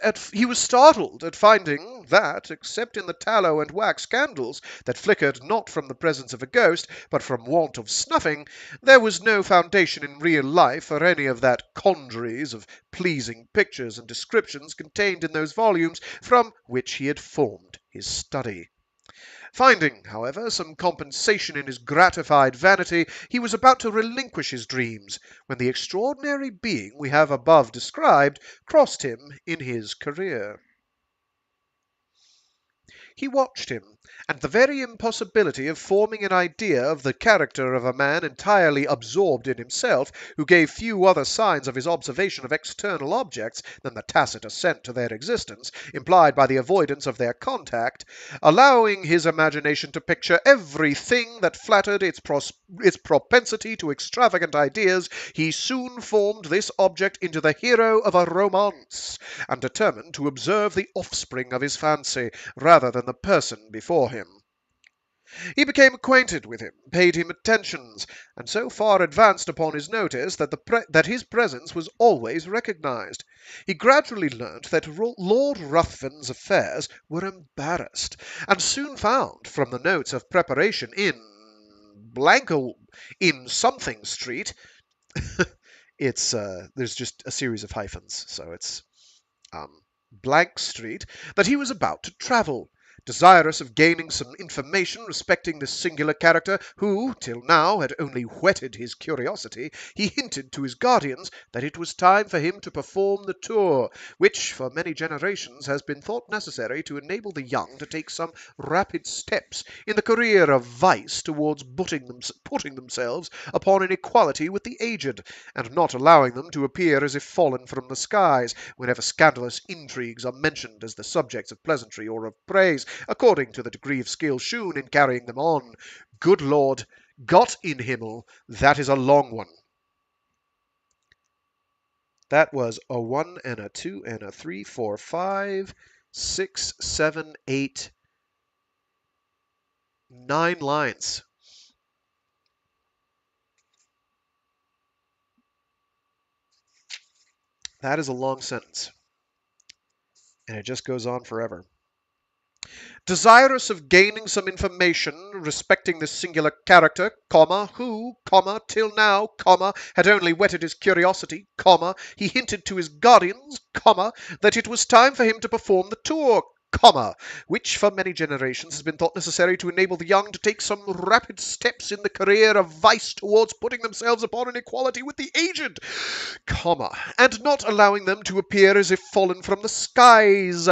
at finding that, except in the tallow and wax candles that flickered not from the presence of a ghost, but from want of snuffing, there was no foundation in real life for any of that congeries of pleasing pictures and descriptions contained in those volumes from which he had formed his study. Finding, however, some compensation in his gratified vanity, he was about to relinquish his dreams, when the extraordinary being we have above described crossed him in his career. He watched him, and the very impossibility of forming an idea of the character of a man entirely absorbed in himself, who gave few other signs of his observation of external objects than the tacit assent to their existence, implied by the avoidance of their contact, allowing his imagination to picture everything that flattered its propensity to extravagant ideas, he soon formed this object into the hero of a romance, and determined to observe the offspring of his fancy, rather than the person before him. He became acquainted with him, paid him attentions, and so far advanced upon his notice that his presence was always recognized. He gradually learnt that Lord Ruthven's affairs were embarrassed, and soon found, from the notes of preparation in something street, there's just a series of hyphens, so it's blank street, that he was about to travel. Desirous of gaining some information respecting this singular character, who, till now, had only whetted his curiosity, he hinted to his guardians that it was time for him to perform the tour, which for many generations has been thought necessary to enable the young to take some rapid steps in the career of vice towards putting themselves upon an equality with the aged, and not allowing them to appear as if fallen from the skies, whenever scandalous intrigues are mentioned as the subjects of pleasantry or of praise, according to the degree of skill shewn in carrying them on. Good Lord, Gott in Himmel, that is a long one. That was a 1 and a 2 and a 3, 4, 5, 6, 7, 8, 9 lines. That is a long sentence. And it just goes on forever. Desirous of gaining some information respecting this singular character, who, till now, had only whetted his curiosity, he hinted to his guardians, that it was time for him to perform the tour, which for many generations has been thought necessary to enable the young to take some rapid steps in the career of vice towards putting themselves upon an equality with the aged, and not allowing them to appear as if fallen from the skies,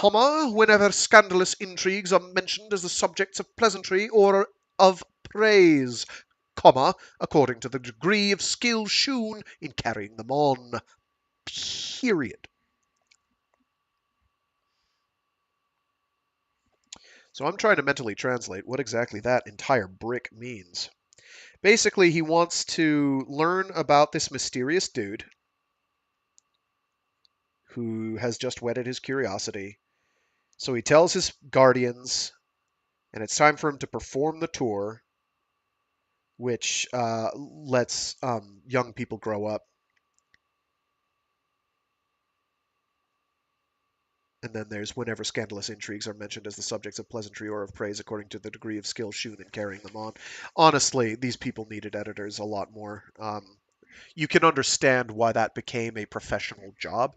whenever scandalous intrigues are mentioned as the subjects of pleasantry or of praise, according to the degree of skill shewn in carrying them on. Period. So I'm trying to mentally translate what exactly that entire brick means. Basically, he wants to learn about this mysterious dude who has just whetted his curiosity. So he tells his guardians, and it's time for him to perform the tour, which lets young people grow up. And then there's whenever scandalous intrigues are mentioned as the subjects of pleasantry or of praise according to the degree of skill shewn in carrying them on. Honestly, these people needed editors a lot more. You can understand why that became a professional job.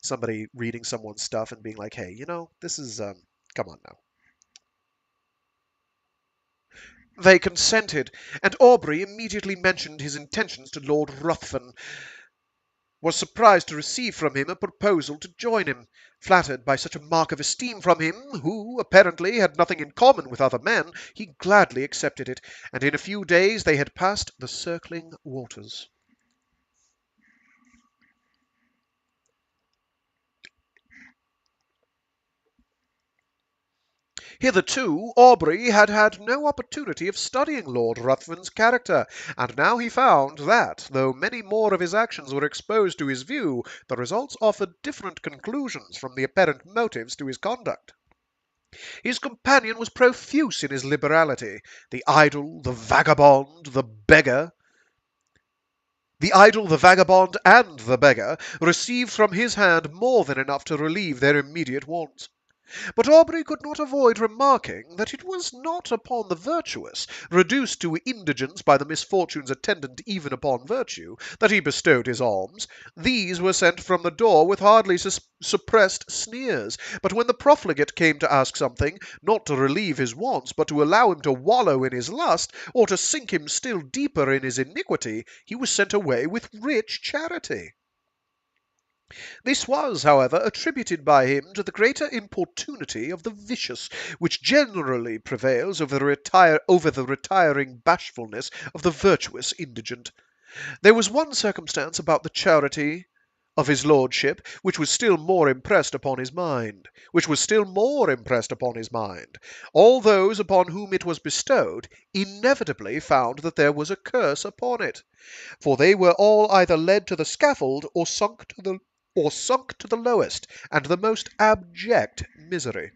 Somebody reading someone's stuff and being like, hey, this is, come on now. They consented, and Aubrey immediately mentioned his intentions to Lord Ruthven. was surprised to receive from him a proposal to join him. Flattered by such a mark of esteem from him, who apparently had nothing in common with other men, he gladly accepted it, and in a few days they had passed the circling waters. Hitherto Aubrey had had no opportunity of studying Lord Ruthven's character, and now he found that, though many more of his actions were exposed to his view, the results offered different conclusions from the apparent motives to his conduct. His companion was profuse in his liberality. The idle, the vagabond, the beggar, and the beggar received from his hand more than enough to relieve their immediate wants. But Aubrey could not avoid remarking that it was not upon the virtuous, reduced to indigence by the misfortunes attendant even upon virtue, that he bestowed his alms. These were sent from the door with hardly suppressed sneers. But when the profligate came to ask something, not to relieve his wants, but to allow him to wallow in his lust, or to sink him still deeper in his iniquity, he was sent away with rich charity. This was, however, attributed by him to the greater importunity of the vicious, which generally prevails over the retiring bashfulness of the virtuous indigent. There was one circumstance about the charity of his lordship which was still more impressed upon his mind. All those upon whom it was bestowed inevitably found that there was a curse upon it, for they were all either led to the scaffold or sunk to the lowest and the most abject misery.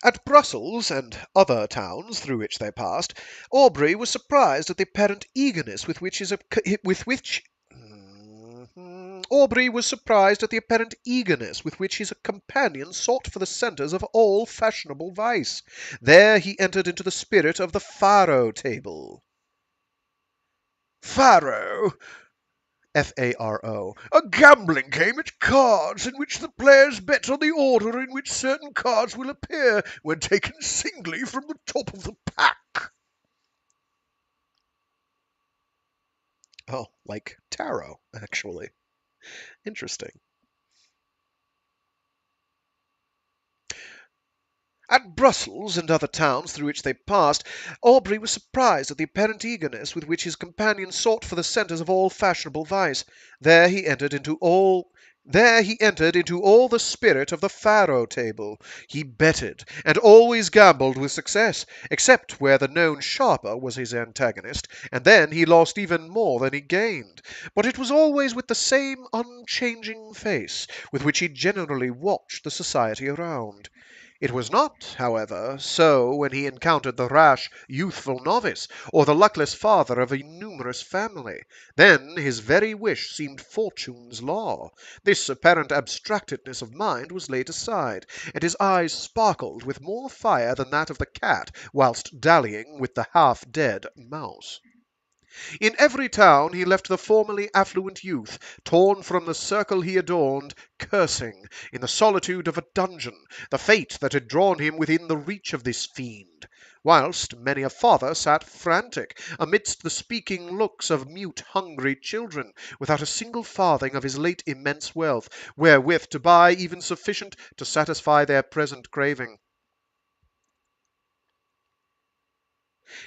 At Brussels and other towns through which they passed, Aubrey was surprised at the apparent eagerness with which his companion sought for the centres of all fashionable vice. There he entered into the spirit of the faro table. Faro. Faro. A gambling game at cards in which the players bet on the order in which certain cards will appear when taken singly from the top of the pack. Oh, like tarot, actually. Interesting. At Brussels and other towns through which they passed, Aubrey was surprised at the apparent eagerness with which his companion sought for the centres of all fashionable vice. There he entered into all the spirit of the faro table. He betted, and always gambled with success, except where the known sharper was his antagonist, and then he lost even more than he gained. But it was always with the same unchanging face with which he generally watched the society around. It was not, however, so when he encountered the rash, youthful novice, or the luckless father of a numerous family. Then his very wish seemed fortune's law. This apparent abstractedness of mind was laid aside, and his eyes sparkled with more fire than that of the cat whilst dallying with the half-dead mouse. In every town he left the formerly affluent youth, torn from the circle he adorned, cursing, in the solitude of a dungeon, the fate that had drawn him within the reach of this fiend, whilst many a father sat frantic, amidst the speaking looks of mute, hungry children, without a single farthing of his late immense wealth, wherewith to buy even sufficient to satisfy their present craving.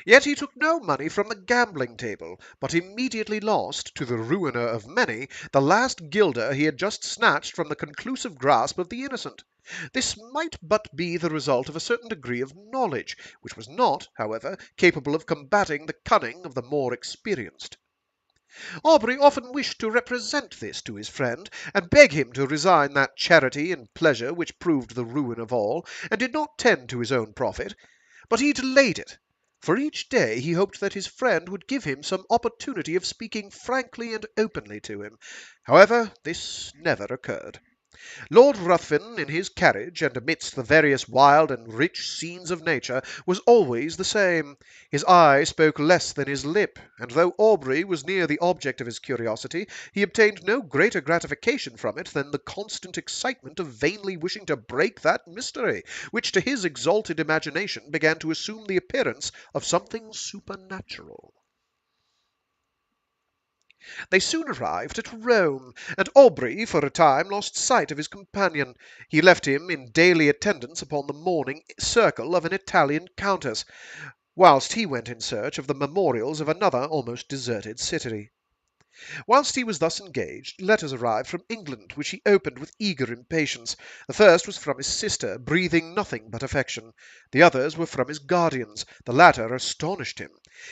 Yet he took no money from the gambling table, but immediately lost, to the ruiner of many, the last guilder he had just snatched from the conclusive grasp of the innocent. This might but be the result of a certain degree of knowledge, which was not, however, capable of combating the cunning of the more experienced. Aubrey often wished to represent this to his friend, and beg him to resign that charity and pleasure which proved the ruin of all, and did not tend to his own profit. But he delayed it. For each day he hoped that his friend would give him some opportunity of speaking frankly and openly to him. However, this never occurred. Lord Ruthven, in his carriage, and amidst the various wild and rich scenes of nature, was always the same. His eye spoke less than his lip, and though Aubrey was near the object of his curiosity, he obtained no greater gratification from it than the constant excitement of vainly wishing to break that mystery, which to his exalted imagination began to assume the appearance of something supernatural. They soon arrived at Rome, and Aubrey for a time lost sight of his companion. He left him in daily attendance upon the mourning circle of an Italian countess, whilst he went in search of the memorials of another almost deserted city. Whilst he was thus engaged, letters arrived from England, which he opened with eager impatience. The first was from his sister, breathing nothing but affection. The others were from his guardians. The latter astonished him.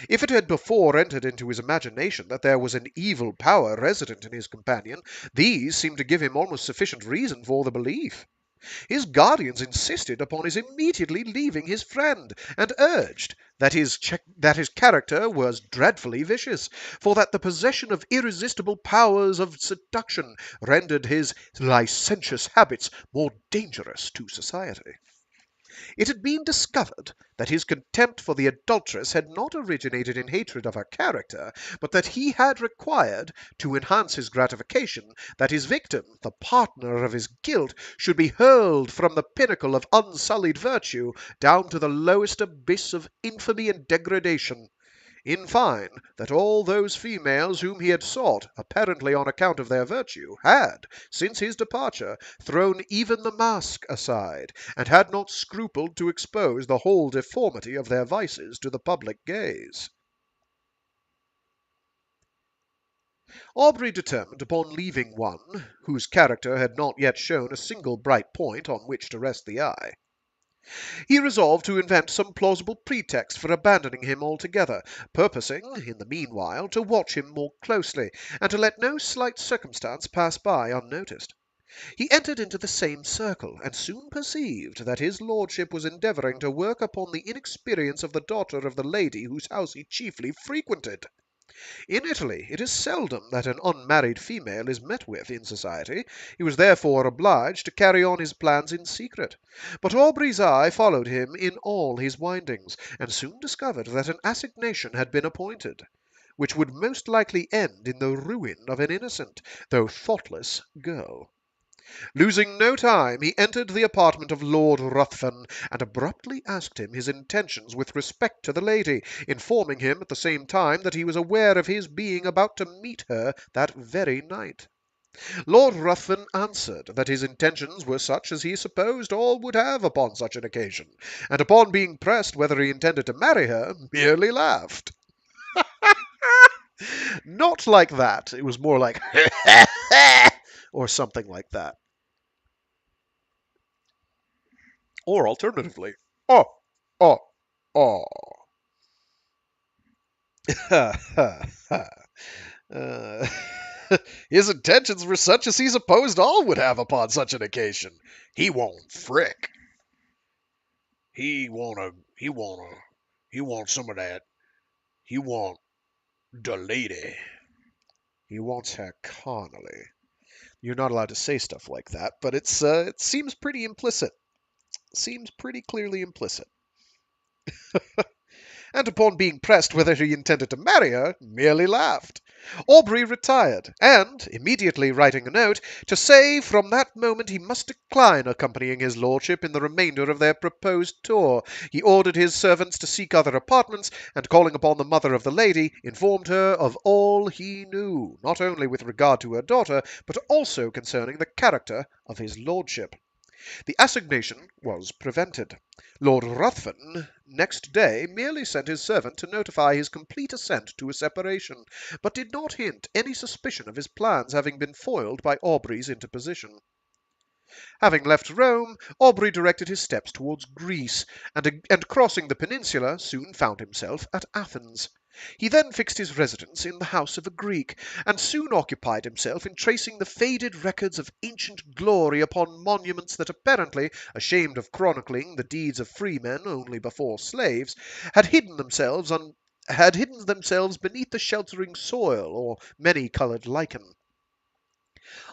If it had before entered into his imagination that there was an evil power resident in his companion, these seemed to give him almost sufficient reason for the belief. His guardians insisted upon his immediately leaving his friend, and urged that his character was dreadfully vicious, for that the possession of irresistible powers of seduction rendered his licentious habits more dangerous to society. It had been discovered that his contempt for the adulteress had not originated in hatred of her character, but that he had required, to enhance his gratification, that his victim, the partner of his guilt, should be hurled from the pinnacle of unsullied virtue down to the lowest abyss of infamy and degradation. In fine, that all those females whom he had sought, apparently on account of their virtue, had, since his departure, thrown even the mask aside, and had not scrupled to expose the whole deformity of their vices to the public gaze. Aubrey determined upon leaving one whose character had not yet shown a single bright point on which to rest the eye. He resolved to invent some plausible pretext for abandoning him altogether, purposing, in the meanwhile, to watch him more closely, and to let no slight circumstance pass by unnoticed. He entered into the same circle, and soon perceived that his lordship was endeavouring to work upon the inexperience of the daughter of the lady whose house he chiefly frequented. In Italy it is seldom that an unmarried female is met with in society. He was therefore obliged to carry on his plans in secret. But Aubrey's eye followed him in all his windings, and soon discovered that an assignation had been appointed, which would most likely end in the ruin of an innocent, though thoughtless, girl. Losing no time, he entered the apartment of Lord Ruthven, and abruptly asked him his intentions with respect to the lady, informing him at the same time that he was aware of his being about to meet her that very night. Lord Ruthven answered that his intentions were such as he supposed all would have upon such an occasion, and upon being pressed whether he intended to marry her, merely laughed. Not like that. It was more like or something like that. Or alternatively, oh, oh, oh. uh, his intentions were such as he supposed all would have upon such an occasion. He won't frick. He want some of that. He want the lady. He wants her carnally. You're not allowed to say stuff like that, but it seems pretty implicit. Seems pretty clearly implicit. And upon being pressed whether he intended to marry her, merely laughed. Aubrey retired, and, immediately writing a note, to say from that moment he must decline accompanying his lordship in the remainder of their proposed tour, he ordered his servants to seek other apartments, and calling upon the mother of the lady, informed her of all he knew, not only with regard to her daughter, but also concerning the character of his lordship. The assignation was prevented. Lord Ruthven next day merely sent his servant to notify his complete assent to a separation, but did not hint any suspicion of his plans having been foiled by Aubrey's interposition. Having left Rome, Aubrey directed his steps towards Greece, and crossing the peninsula, soon found himself at Athens. He then fixed his residence in the house of a Greek, and soon occupied himself in tracing the faded records of ancient glory upon monuments that apparently, ashamed of chronicling the deeds of freemen only before slaves, had hidden themselves beneath the sheltering soil or many-coloured lichen.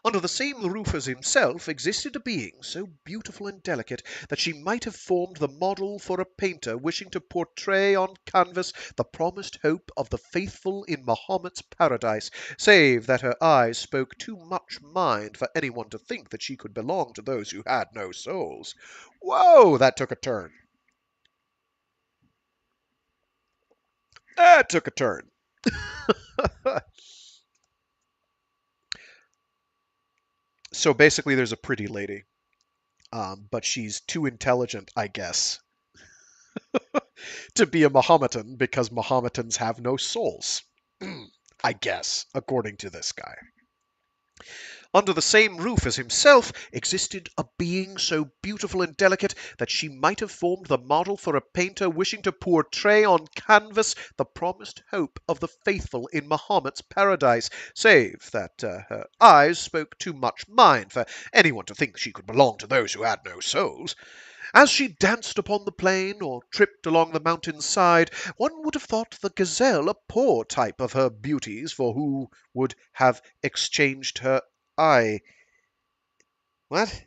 Under the same roof as himself existed a being so beautiful and delicate that she might have formed the model for a painter wishing to portray on canvas the promised hope of the faithful in Mahomet's paradise, save that her eyes spoke too much mind for anyone to think that she could belong to those who had no souls. Whoa, that took a turn. That took a turn. So basically, there's a pretty lady, but she's too intelligent, I guess, to be a Mahometan because Mahometans have no souls. I guess, according to this guy. Under the same roof as himself existed a being so beautiful and delicate that she might have formed the model for a painter wishing to portray on canvas the promised hope of the faithful in Mahomet's paradise, save that her eyes spoke too much mind for anyone to think she could belong to those who had no souls. As she danced upon the plain or tripped along the mountain's side, one would have thought the gazelle a poor type of her beauties, for who would have exchanged her eye? What?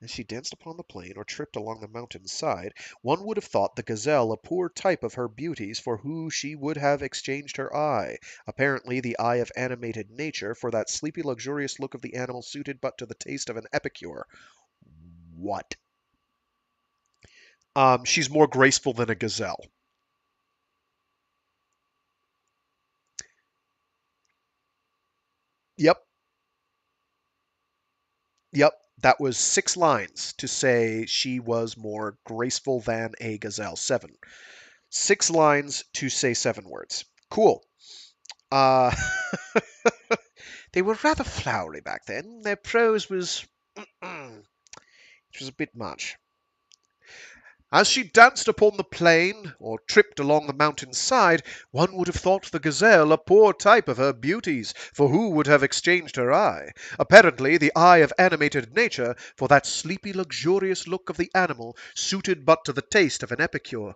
As she danced upon the plain or tripped along the mountain's side, one would have thought the gazelle a poor type of her beauties, for who she would have exchanged her eye. Apparently the eye of animated nature for that sleepy, luxurious look of the animal suited but to the taste of an epicure. What? She's more graceful than a gazelle. Yep. Yep. That was 6 lines to say she was more graceful than a gazelle. 7. 6 lines to say 7 words. Cool. Uh, they were rather flowery back then. Their prose was... it was a bit much. As she danced upon the plain, or tripped along the mountain's side, one would have thought the gazelle a poor type of her beauties, for who would have exchanged her eye? Apparently the eye of animated nature for that sleepy, luxurious look of the animal, suited but to the taste of an epicure.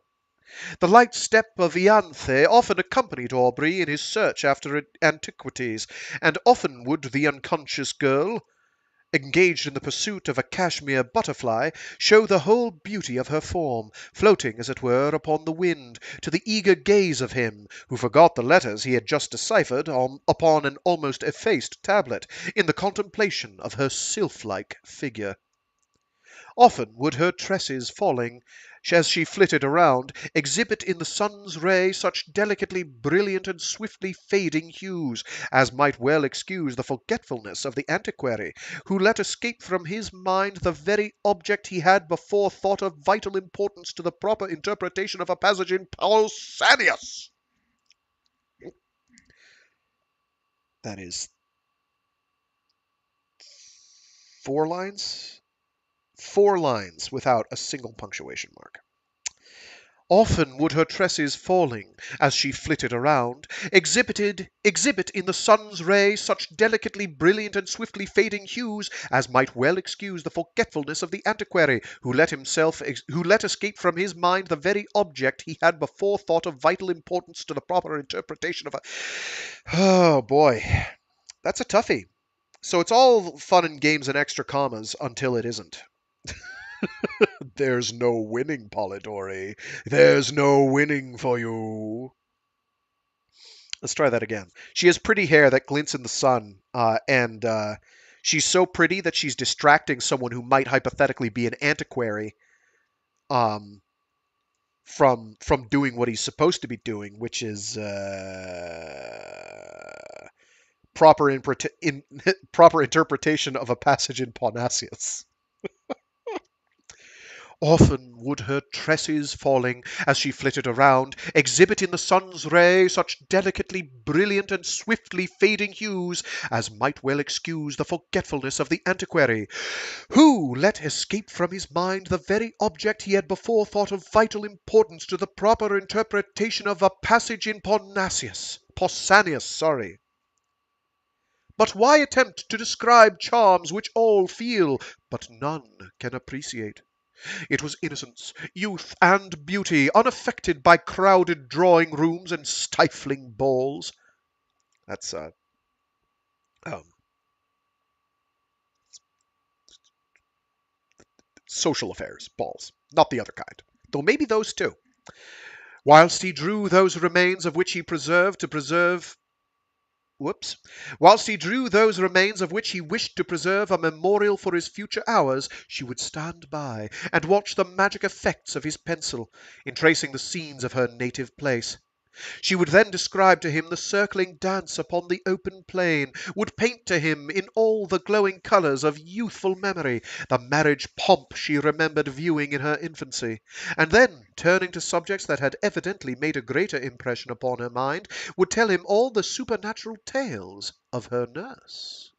The light step of Ianthe often accompanied Aubrey in his search after antiquities, and often would the unconscious girl, engaged in the pursuit of a cashmere butterfly, show the whole beauty of her form, floating, as it were, upon the wind, to the eager gaze of him, who forgot the letters he had just deciphered upon an almost effaced tablet, in the contemplation of her sylph-like figure. Often would her tresses falling, as she flitted around, exhibit in the sun's ray such delicately brilliant and swiftly fading hues as might well excuse the forgetfulness of the antiquary, who let escape from his mind the very object he had before thought of vital importance to the proper interpretation of a passage in Pausanias. That is 4 lines? 4 lines without a single punctuation mark. Often would her tresses falling, as she flitted around, exhibit in the sun's ray such delicately brilliant and swiftly fading hues as might well excuse the forgetfulness of the antiquary, who let escape from his mind the very object he had before thought of vital importance to the proper interpretation of a... Oh, boy. That's a toughie. So it's all fun and games and extra commas until it isn't. There's no winning, Polidori. There's no winning for you. Let's try that again. She has pretty hair that glints in the sun, and she's so pretty that she's distracting someone who might hypothetically be an antiquary from doing what he's supposed to be doing, which is proper interpretation of a passage in Pausanias. Often would her tresses falling, as she flitted around, exhibit in the sun's ray such delicately brilliant and swiftly fading hues as might well excuse the forgetfulness of the antiquary, who let escape from his mind the very object he had before thought of vital importance to the proper interpretation of a passage in Pausanias. But why attempt to describe charms which all feel, but none can appreciate? It was innocence, youth, and beauty, unaffected by crowded drawing-rooms and stifling balls. That's social affairs, balls, not the other kind. Though maybe those too. Whilst he drew those remains of which he preserved to preserve Whoops. Whilst he drew those remains of which he wished to preserve a memorial for his future hours, she would stand by and watch the magic effects of his pencil in tracing the scenes of her native place. She would then describe to him the circling dance upon the open plain, would paint to him in all the glowing colours of youthful memory the marriage pomp she remembered viewing in her infancy, and then, turning to subjects that had evidently made a greater impression upon her mind, would tell him all the supernatural tales of her nurse.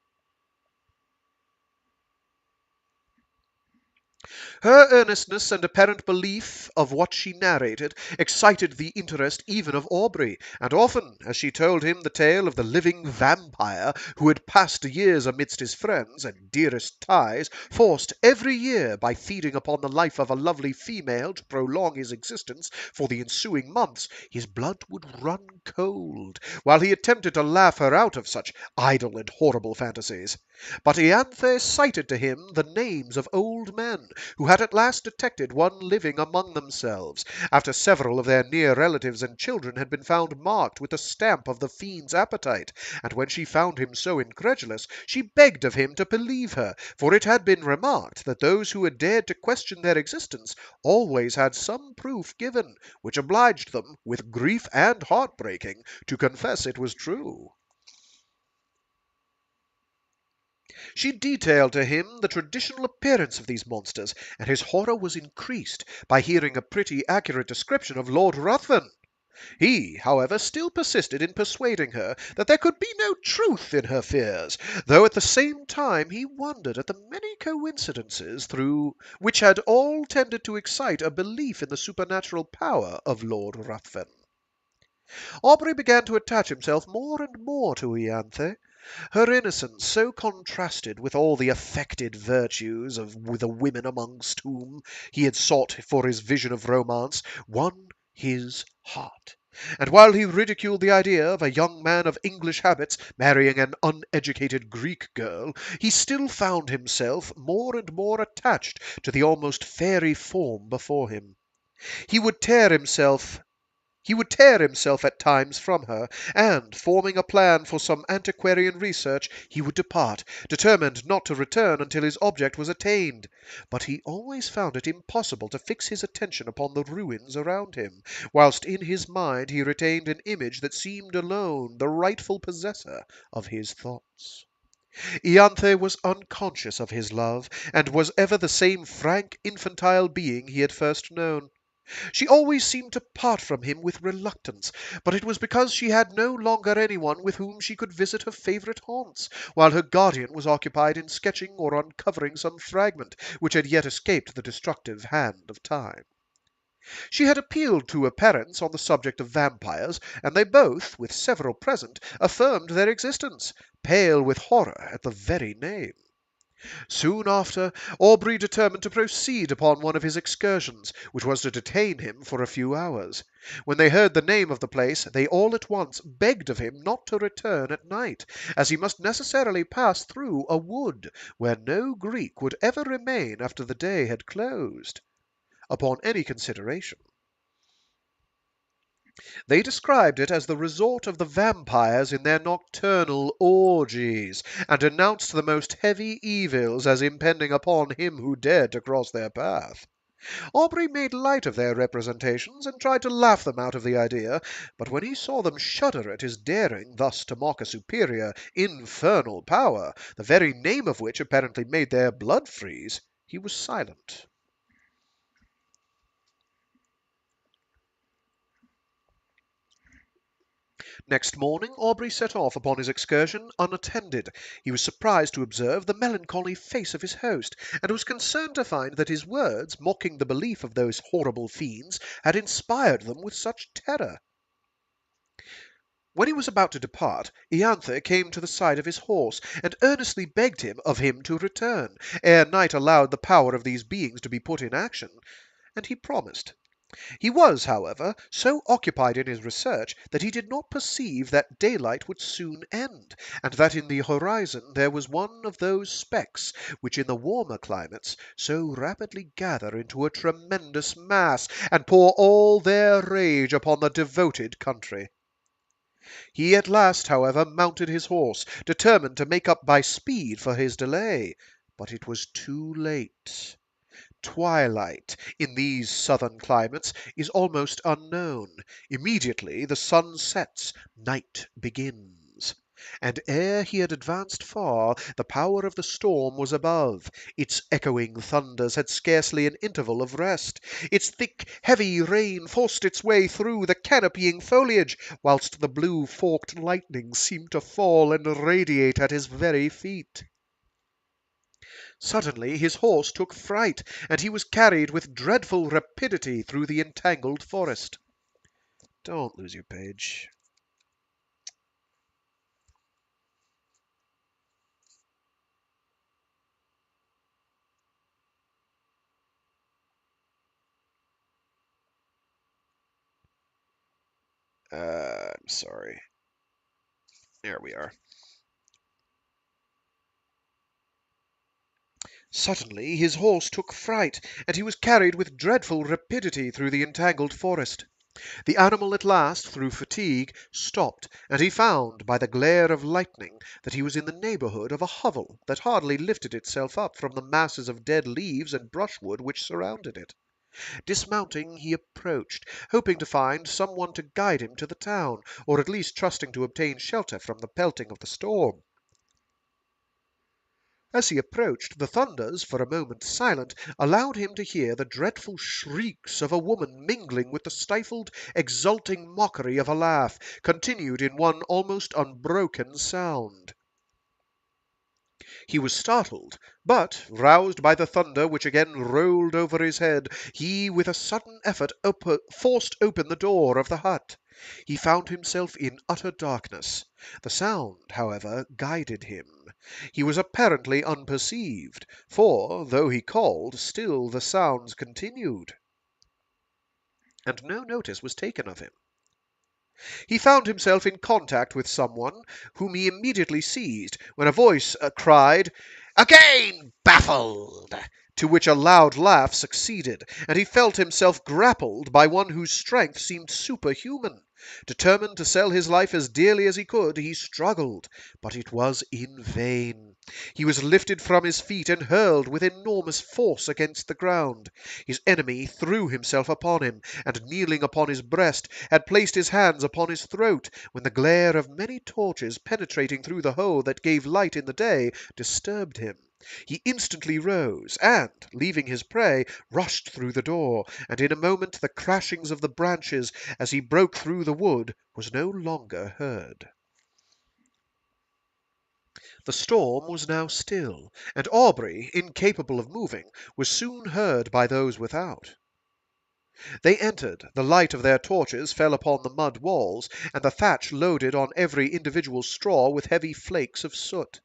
Her earnestness and apparent belief of what she narrated excited the interest even of Aubrey, and often, as she told him the tale of the living vampire who had passed years amidst his friends and dearest ties, forced every year by feeding upon the life of a lovely female to prolong his existence for the ensuing months, his blood would run cold, while he attempted to laugh her out of such idle and horrible fantasies. But Ianthe cited to him the names of old men who had at last detected one living among themselves, after several of their near relatives and children had been found marked with the stamp of the fiend's appetite, and when she found him so incredulous, she begged of him to believe her, for it had been remarked that those who had dared to question their existence always had some proof given, which obliged them, with grief and heartbreaking, to confess it was true. She detailed to him the traditional appearance of these monsters, and his horror was increased by hearing a pretty accurate description of Lord Ruthven. He, however, still persisted in persuading her that there could be no truth in her fears, though at the same time he wondered at the many coincidences through which had all tended to excite a belief in the supernatural power of Lord Ruthven. Aubrey began to attach himself more and more to Ianthe. Her innocence so contrasted with all the affected virtues of the women amongst whom he had sought for his vision of romance, won his heart. And while he ridiculed the idea of a young man of English habits marrying an uneducated Greek girl, he still found himself more and more attached to the almost fairy form before him. He would tear himself at times from her, and, forming a plan for some antiquarian research, he would depart, determined not to return until his object was attained. But he always found it impossible to fix his attention upon the ruins around him, whilst in his mind he retained an image that seemed alone the rightful possessor of his thoughts. Ianthe was unconscious of his love, and was ever the same frank, infantile being he had first known. She always seemed to part from him with reluctance, but it was because she had no longer anyone with whom she could visit her favourite haunts, while her guardian was occupied in sketching or uncovering some fragment which had yet escaped the destructive hand of time. She had appealed to her parents on the subject of vampires, and they both, with several present, affirmed their existence, pale with horror at the very name. Soon after, Aubrey determined to proceed upon one of his excursions, which was to detain him for a few hours. When they heard the name of the place, they all at once begged of him not to return at night, as he must necessarily pass through a wood, where no Greek would ever remain after the day had closed, upon any consideration. They described it as the resort of the vampires in their nocturnal orgies, and denounced the most heavy evils as impending upon him who dared to cross their path. Aubrey made light of their representations, and tried to laugh them out of the idea, but when he saw them shudder at his daring thus to mock a superior, infernal power, the very name of which apparently made their blood freeze, he was silent. Next morning Aubrey set off upon his excursion unattended. He was surprised to observe the melancholy face of his host, and was concerned to find that his words, mocking the belief of those horrible fiends, had inspired them with such terror. When he was about to depart, Ianthe came to the side of his horse, and earnestly begged of him to return, ere night allowed the power of these beings to be put in action, and he promised. He was, however, so occupied in his research that he did not perceive that daylight would soon end, and that in the horizon there was one of those specks which in the warmer climates so rapidly gather into a tremendous mass, and pour all their rage upon the devoted country. He at last, however, mounted his horse, determined to make up by speed for his delay. But it was too late. Twilight, in these southern climates, is almost unknown. Immediately the sun sets, night begins. And ere he had advanced far, the power of the storm was above. Its echoing thunders had scarcely an interval of rest. Its thick, heavy rain forced its way through the canopying foliage, whilst the blue forked lightning seemed to fall and radiate at his very feet. Suddenly his horse took fright, and he was carried with dreadful rapidity through the entangled forest. Don't lose your page. I'm sorry. There we are. Suddenly his horse took fright, and he was carried with dreadful rapidity through the entangled forest. The animal at last, through fatigue, stopped, and he found, by the glare of lightning, that he was in the neighbourhood of a hovel that hardly lifted itself up from the masses of dead leaves and brushwood which surrounded it. Dismounting, he approached, hoping to find some one to guide him to the town, or at least trusting to obtain shelter from the pelting of the storm. As he approached, the thunders, for a moment silent, allowed him to hear the dreadful shrieks of a woman mingling with the stifled, exulting mockery of a laugh, continued in one almost unbroken sound. He was startled, but, roused by the thunder which again rolled over his head, he with a sudden effort forced open the door of the hut. He found himself in utter darkness. The sound, however, guided him. He was apparently unperceived, for, though he called, still the sounds continued, and no notice was taken of him. He found himself in contact with someone, whom he immediately seized, when a voice cried, "Again baffled!" to which a loud laugh succeeded, and he felt himself grappled by one whose strength seemed superhuman. Determined to sell his life as dearly as he could, he struggled, but it was in vain. He was lifted from his feet and hurled with enormous force against the ground. His enemy threw himself upon him, and kneeling upon his breast, had placed his hands upon his throat, when the glare of many torches penetrating through the hole that gave light in the day disturbed him. He instantly rose, and, leaving his prey, rushed through the door, and in a moment the crashings of the branches as he broke through the wood was no longer heard. The storm was now still, and Aubrey, incapable of moving, was soon heard by those without. They entered, the light of their torches fell upon the mud walls, and the thatch loaded on every individual straw with heavy flakes of soot.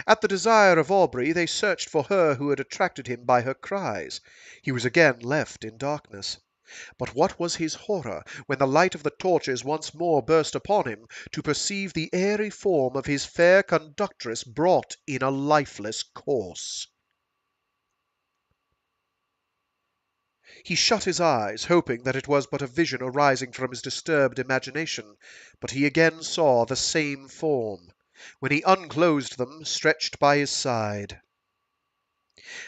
At the desire of Aubrey they searched for her who had attracted him by her cries. He was again left in darkness. But what was his horror, when the light of the torches once more burst upon him, to perceive the airy form of his fair conductress brought in a lifeless corse! He shut his eyes, hoping that it was but a vision arising from his disturbed imagination, but he again saw the same form, when he unclosed them, stretched by his side.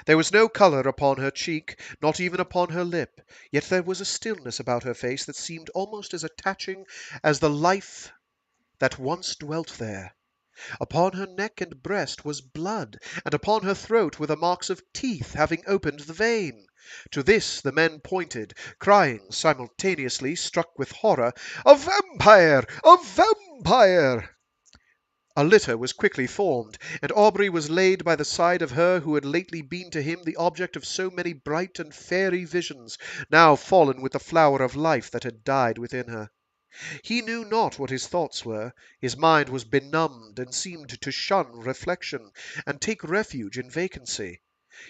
There was no colour upon her cheek, not even upon her lip, yet there was a stillness about her face that seemed almost as attaching as the life that once dwelt there. Upon her neck and breast was blood, and upon her throat were the marks of teeth having opened the vein. To this the men pointed, crying simultaneously, struck with horror, "A vampire! A vampire!" A litter was quickly formed, and Aubrey was laid by the side of her who had lately been to him the object of so many bright and fairy visions, now fallen with the flower of life that had died within her. He knew not what his thoughts were. His mind was benumbed, and seemed to shun reflection, and take refuge in vacancy.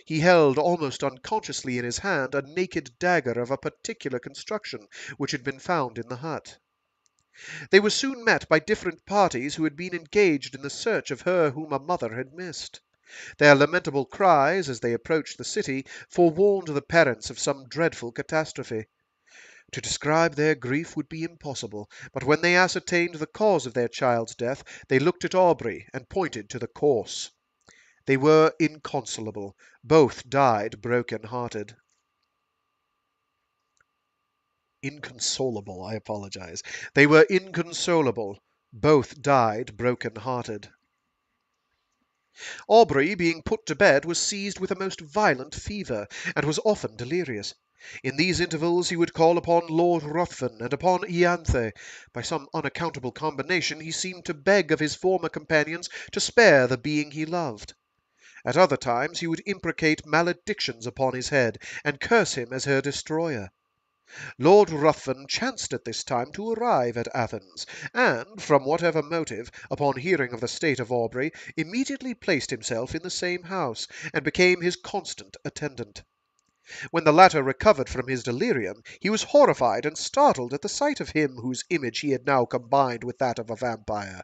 He held almost unconsciously in his hand a naked dagger of a particular construction which had been found in the hut. They were soon met by different parties who had been engaged in the search of her whom a mother had missed. Their lamentable cries, as they approached the city, forewarned the parents of some dreadful catastrophe. To describe their grief would be impossible, but when they ascertained the cause of their child's death, they looked at Aubrey and pointed to the corse. They were inconsolable. Both died broken-hearted. Inconsolable, I apologize. They were inconsolable. Both died broken-hearted. Aubrey, being put to bed, was seized with a most violent fever, and was often delirious. In these intervals he would call upon Lord Ruthven and upon Ianthe. By some unaccountable combination he seemed to beg of his former companions to spare the being he loved. At other times he would imprecate maledictions upon his head, and curse him as her destroyer. Lord Ruthven chanced at this time to arrive at Athens, and, from whatever motive, upon hearing of the state of Aubrey, immediately placed himself in the same house, and became his constant attendant. When the latter recovered from his delirium, he was horrified and startled at the sight of him whose image he had now combined with that of a vampire.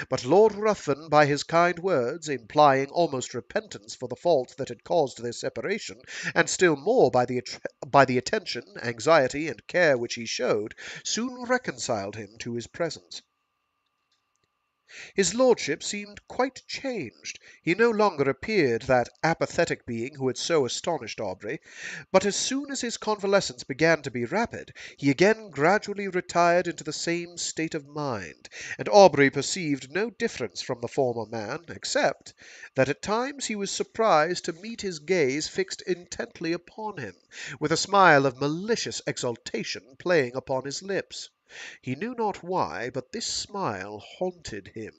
But Lord Ruthven, by his kind words, implying almost repentance for the fault that had caused their separation, and still more by the attention, anxiety, and care which he showed, soon reconciled him to his presence. His lordship seemed quite changed. He no longer appeared that apathetic being who had so astonished Aubrey, but as soon as his convalescence began to be rapid, he again gradually retired into the same state of mind, and Aubrey perceived no difference from the former man, except that at times he was surprised to meet his gaze fixed intently upon him, with a smile of malicious exultation playing upon his lips. He knew not why, but this smile haunted him.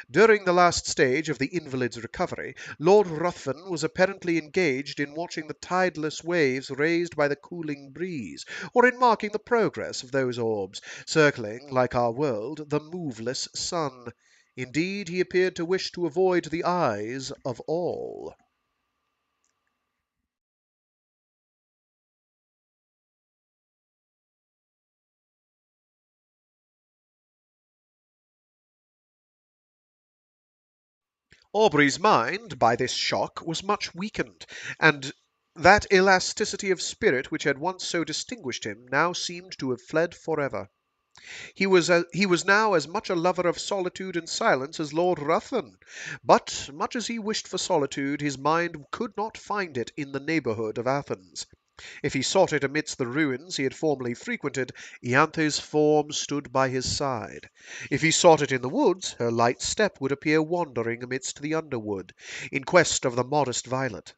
During the last stage of the invalid's recovery, Lord Ruthven was apparently engaged in watching the tideless waves raised by the cooling breeze, or in marking the progress of those orbs, circling, like our world, the moveless sun. Indeed, he appeared to wish to avoid the eyes of all. Aubrey's mind, by this shock, was much weakened, and that elasticity of spirit which had once so distinguished him now seemed to have fled forever. He was now as much a lover of solitude and silence as Lord Ruthven, but, much as he wished for solitude, his mind could not find it in the neighbourhood of Athens. If he sought it amidst the ruins he had formerly frequented, Ianthe's form stood by his side. If he sought it in the woods, her light step would appear wandering amidst the underwood, in quest of the modest violet.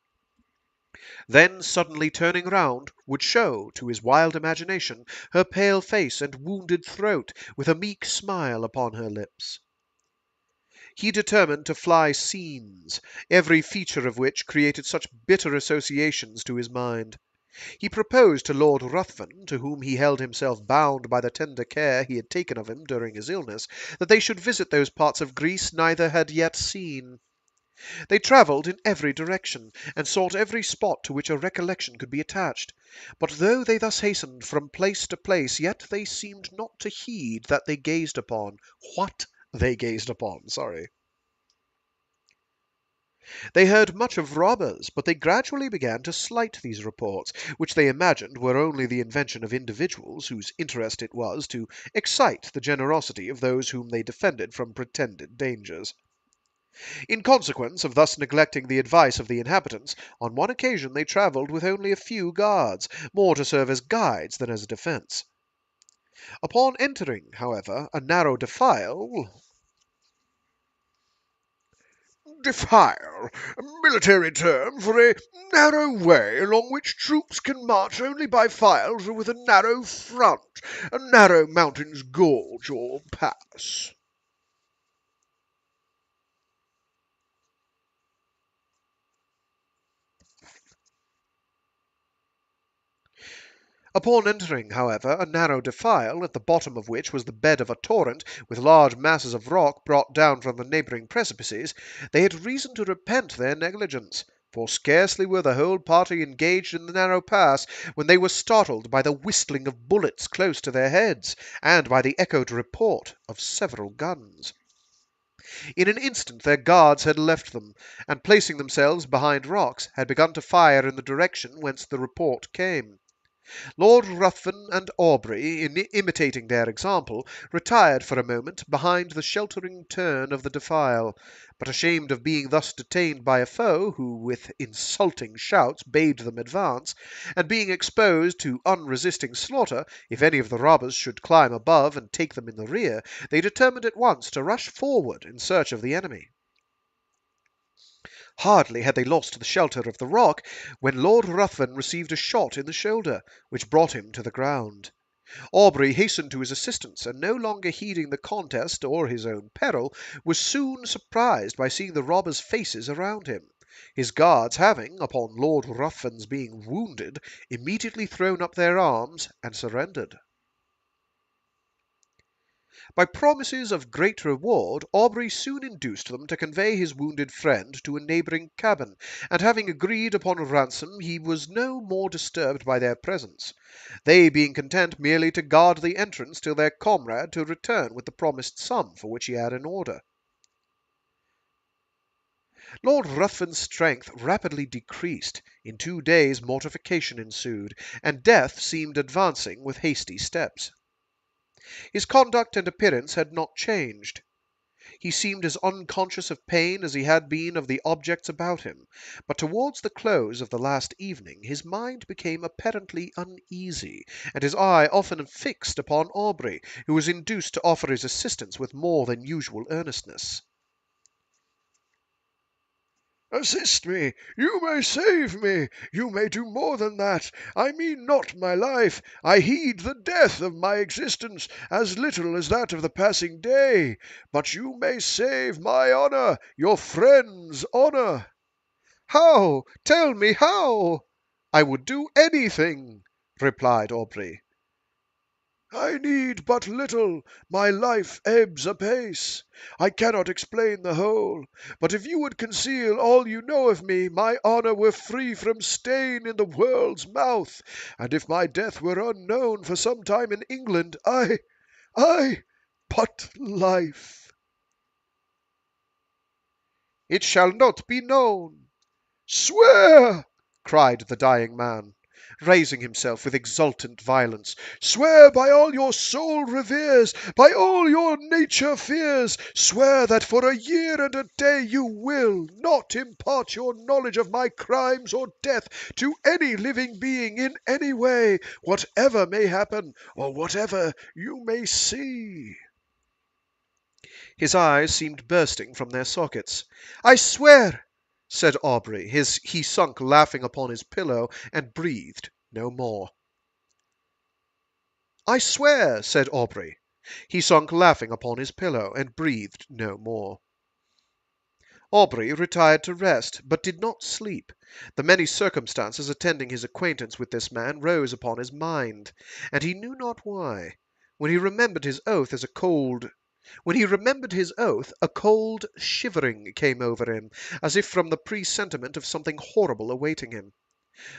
Then, suddenly turning round, would show, to his wild imagination, her pale face and wounded throat, with a meek smile upon her lips. He determined to fly scenes, every feature of which created such bitter associations to his mind. He proposed to Lord Ruthven, to whom he held himself bound by the tender care he had taken of him during his illness, that they should visit those parts of Greece neither had yet seen. They travelled in every direction, and sought every spot to which a recollection could be attached. But though they thus hastened from place to place, yet they seemed not to heed what they gazed upon. They heard much of robbers, but they gradually began to slight these reports, which they imagined were only the invention of individuals whose interest it was to excite the generosity of those whom they defended from pretended dangers. In consequence of thus neglecting the advice of the inhabitants, on one occasion they travelled with only a few guards, more to serve as guides than as a defence. Upon entering, however, a narrow defile, Defile, a military term for a narrow way along which troops can march only by files or with a narrow front, a narrow mountain's gorge or pass. Upon entering, however, a narrow defile, at the bottom of which was the bed of a torrent, with large masses of rock brought down from the neighbouring precipices, they had reason to repent their negligence, for scarcely were the whole party engaged in the narrow pass when they were startled by the whistling of bullets close to their heads, and by the echoed report of several guns. In an instant their guards had left them, and placing themselves behind rocks, had begun to fire in the direction whence the report came. Lord Ruthven and Aubrey, in imitating their example, retired for a moment behind the sheltering turn of the defile, but ashamed of being thus detained by a foe who with insulting shouts bade them advance, and being exposed to unresisting slaughter if any of the robbers should climb above and take them in the rear, they determined at once to rush forward in search of the enemy. Hardly had they lost the shelter of the rock when Lord Ruthven received a shot in the shoulder, which brought him to the ground. Aubrey hastened to his assistance, and no longer heeding the contest or his own peril, was soon surprised by seeing the robbers' faces around him. His guards having, upon Lord Ruthven's being wounded, immediately thrown up their arms and surrendered. By promises of great reward, Aubrey soon induced them to convey his wounded friend to a neighbouring cabin, and having agreed upon a ransom, he was no more disturbed by their presence, they being content merely to guard the entrance till their comrade to return with the promised sum for which he had an order. Lord Ruthven's strength rapidly decreased. In 2 days mortification ensued, and death seemed advancing with hasty steps. His conduct and appearance had not changed. He seemed as unconscious of pain as he had been of the objects about him, but towards the close of the last evening his mind became apparently uneasy, and his eye often fixed upon Aubrey, who was induced to offer his assistance with more than usual earnestness. Assist me! You may save me! You may do more than that! I mean not my life. I heed the death of my existence as little as that of the passing day. But you may save my honour, your friend's honour. How? Tell me how? I would do anything, replied Aubrey. I need but little, my life ebbs apace. I cannot explain the whole, but if you would conceal all you know of me, my honour were free from stain in the world's mouth, and if my death were unknown for some time in England, but life. It shall not be known. Swear, cried the dying man, raising himself with exultant violence. Swear by all your soul reveres, by all your nature fears, swear that for a year and a day you will not impart your knowledge of my crimes or death to any living being in any way, whatever may happen, or whatever you may see. His eyes seemed bursting from their sockets. I swear, said Aubrey. He sunk laughing upon his pillow, and breathed no more. I swear, said Aubrey. He sunk laughing upon his pillow, and breathed no more. Aubrey retired to rest, but did not sleep. The many circumstances attending his acquaintance with this man rose upon his mind, and he knew not why. When he remembered his oath, a cold shivering came over him, as if from the presentiment of something horrible awaiting him.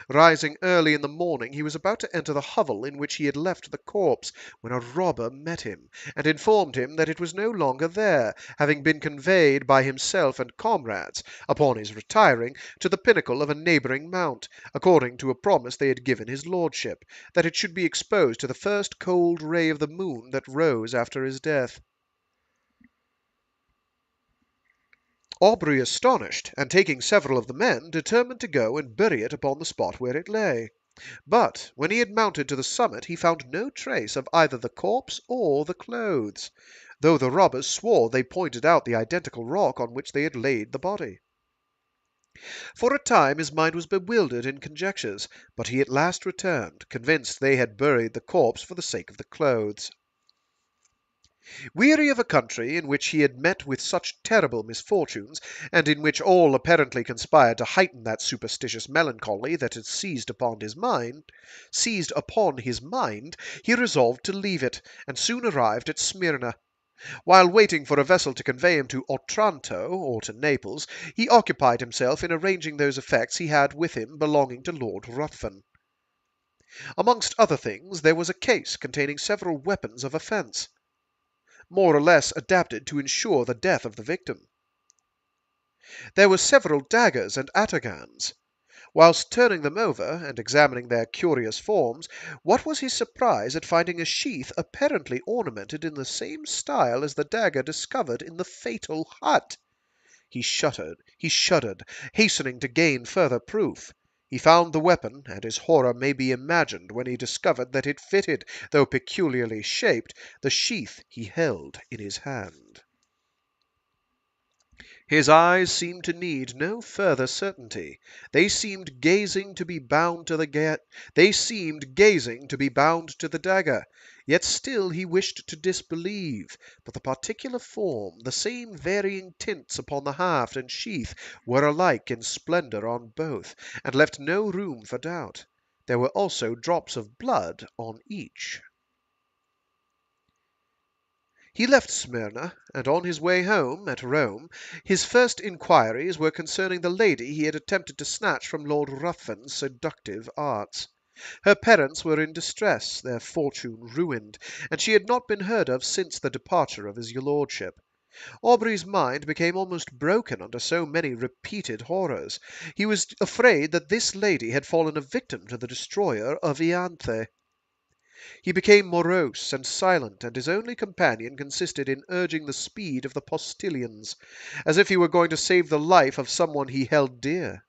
Rising early in the morning, he was about to enter the hovel in which he had left the corpse, when a robber met him, and informed him that it was no longer there, having been conveyed by himself and comrades, upon his retiring, to the pinnacle of a neighbouring mount, according to a promise they had given his lordship, that it should be exposed to the first cold ray of the moon that rose after his death. Aubrey, astonished, and taking several of the men, determined to go and bury it upon the spot where it lay. But when he had mounted to the summit, he found no trace of either the corpse or the clothes, though the robbers swore they pointed out the identical rock on which they had laid the body. For a time his mind was bewildered in conjectures, but he at last returned, convinced they had buried the corpse for the sake of the clothes. Weary of a country in which he had met with such terrible misfortunes, and in which all apparently conspired to heighten that superstitious melancholy that had seized upon his mind, he resolved to leave it, and soon arrived at Smyrna. While waiting for a vessel to convey him to Otranto, or to Naples, he occupied himself in arranging those effects he had with him belonging to Lord Ruthven. Amongst other things, there was a case containing several weapons of offence, more or less adapted to ensure the death of the victim. There were several daggers and atagans. Whilst turning them over and examining their curious forms, what was his surprise at finding a sheath apparently ornamented in the same style as the dagger discovered in the fatal hut? He shuddered, hastening to gain further proof. He found the weapon, and his horror may be imagined when he discovered that it fitted, though peculiarly shaped, the sheath he held in his hand. His eyes seemed to need no further certainty. They seemed gazing to be bound to the dagger. Yet still he wished to disbelieve. But the particular form, the same varying tints upon the haft and sheath, were alike in splendour on both, and left no room for doubt. There were also drops of blood on each. He left Smyrna, and on his way home, at Rome, his first inquiries were concerning the lady he had attempted to snatch from Lord Ruthven's seductive arts. Her parents were in distress, their fortune ruined, and she had not been heard of since the departure of his lordship. Aubrey's mind became almost broken under so many repeated horrors. He was afraid that this lady had fallen a victim to the destroyer of Ianthe. He became morose and silent, and his only companion consisted in urging the speed of the postilions, as if he were going to save the life of someone he held dear.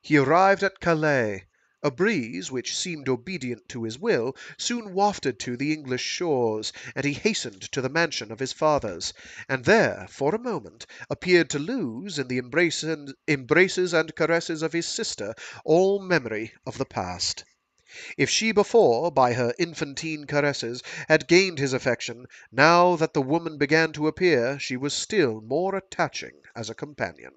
He arrived at Calais. A breeze, which seemed obedient to his will, soon wafted to the English shores, and he hastened to the mansion of his fathers, and there, for a moment, appeared to lose, in the embraces and caresses of his sister, all memory of the past. If she before, by her infantine caresses, had gained his affection, now that the woman began to appear, she was still more attaching as a companion.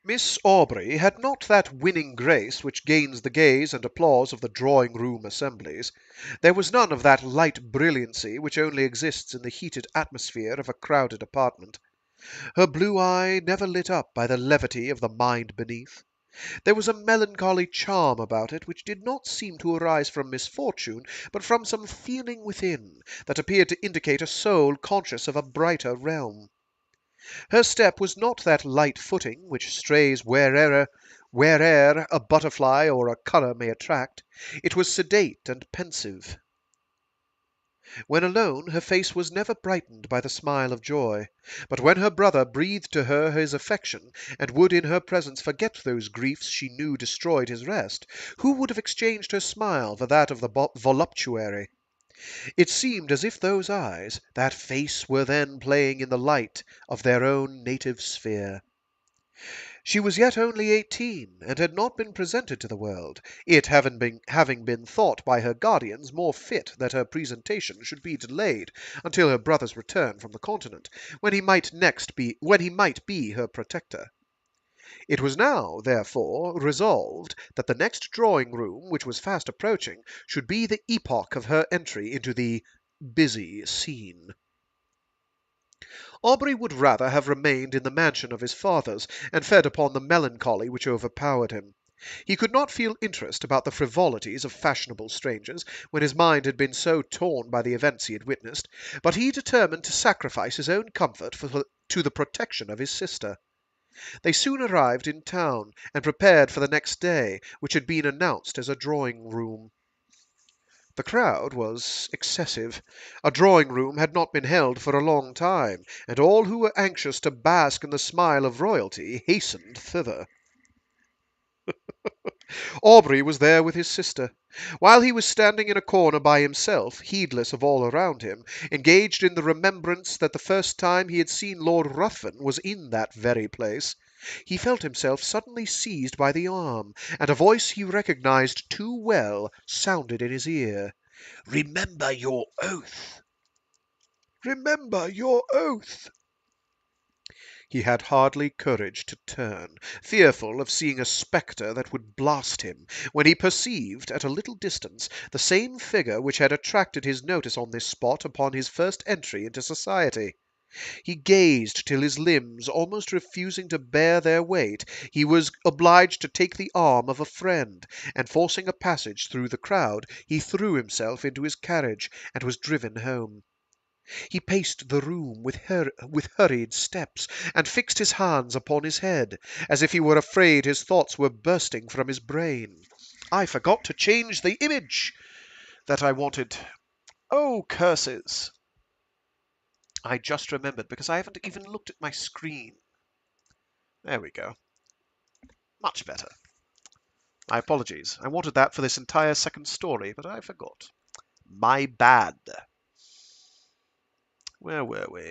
Miss Aubrey had not that winning grace which gains the gaze and applause of the drawing-room assemblies. There was none of that light brilliancy which only exists in the heated atmosphere of a crowded apartment. Her blue eye never lit up by the levity of the mind beneath. There was a melancholy charm about it which did not seem to arise from misfortune, but from some feeling within, that appeared to indicate a soul conscious of a brighter realm. Her step was not that light footing which strays where'er a butterfly or a colour may attract. It was sedate and pensive. When alone, her face was never brightened by the smile of joy. But when her brother breathed to her his affection, and would in her presence forget those griefs she knew destroyed his rest, who would have exchanged her smile for that of the voluptuary? It seemed as if those eyes, that face, were then playing in the light of their own native sphere. She was yet only 18, and had not been presented to the world, it having been thought by her guardians more fit that her presentation should be delayed until her brother's return from the Continent, when he might be her protector. It was now, therefore, resolved that the next drawing-room, which was fast approaching, should be the epoch of her entry into the busy scene. Aubrey would rather have remained in the mansion of his fathers, and fed upon the melancholy which overpowered him. He could not feel interest about the frivolities of fashionable strangers, when his mind had been so torn by the events he had witnessed, but he determined to sacrifice his own comfort to the protection of his sister. They soon arrived in town, and prepared for the next day, which had been announced as a drawing-room. The crowd was excessive. A drawing-room had not been held for a long time, and all who were anxious to bask in the smile of royalty hastened thither. Aubrey was there with his sister. While he was standing in a corner by himself, heedless of all around him, engaged in the remembrance that the first time he had seen Lord Ruthven was in that very place, he felt himself suddenly seized by the arm, and a voice he recognized too well sounded in his ear. "Remember your oath!" Remember your oath. He had hardly courage to turn, fearful of seeing a spectre that would blast him, when he perceived at a little distance the same figure which had attracted his notice on this spot upon his first entry into society. He gazed till his limbs almost refusing to bear their weight, he was obliged to take the arm of a friend, and forcing a passage through the crowd, he threw himself into his carriage, and was driven home. He paced the room with hurried steps, and fixed his hands upon his head, as if he were afraid his thoughts were bursting from his brain. I forgot to change the image that I wanted. Oh, curses! I just remembered, because I haven't even looked at my screen. There we go. Much better. My apologies. I wanted that for this entire second story, but I forgot. My bad. Where were we?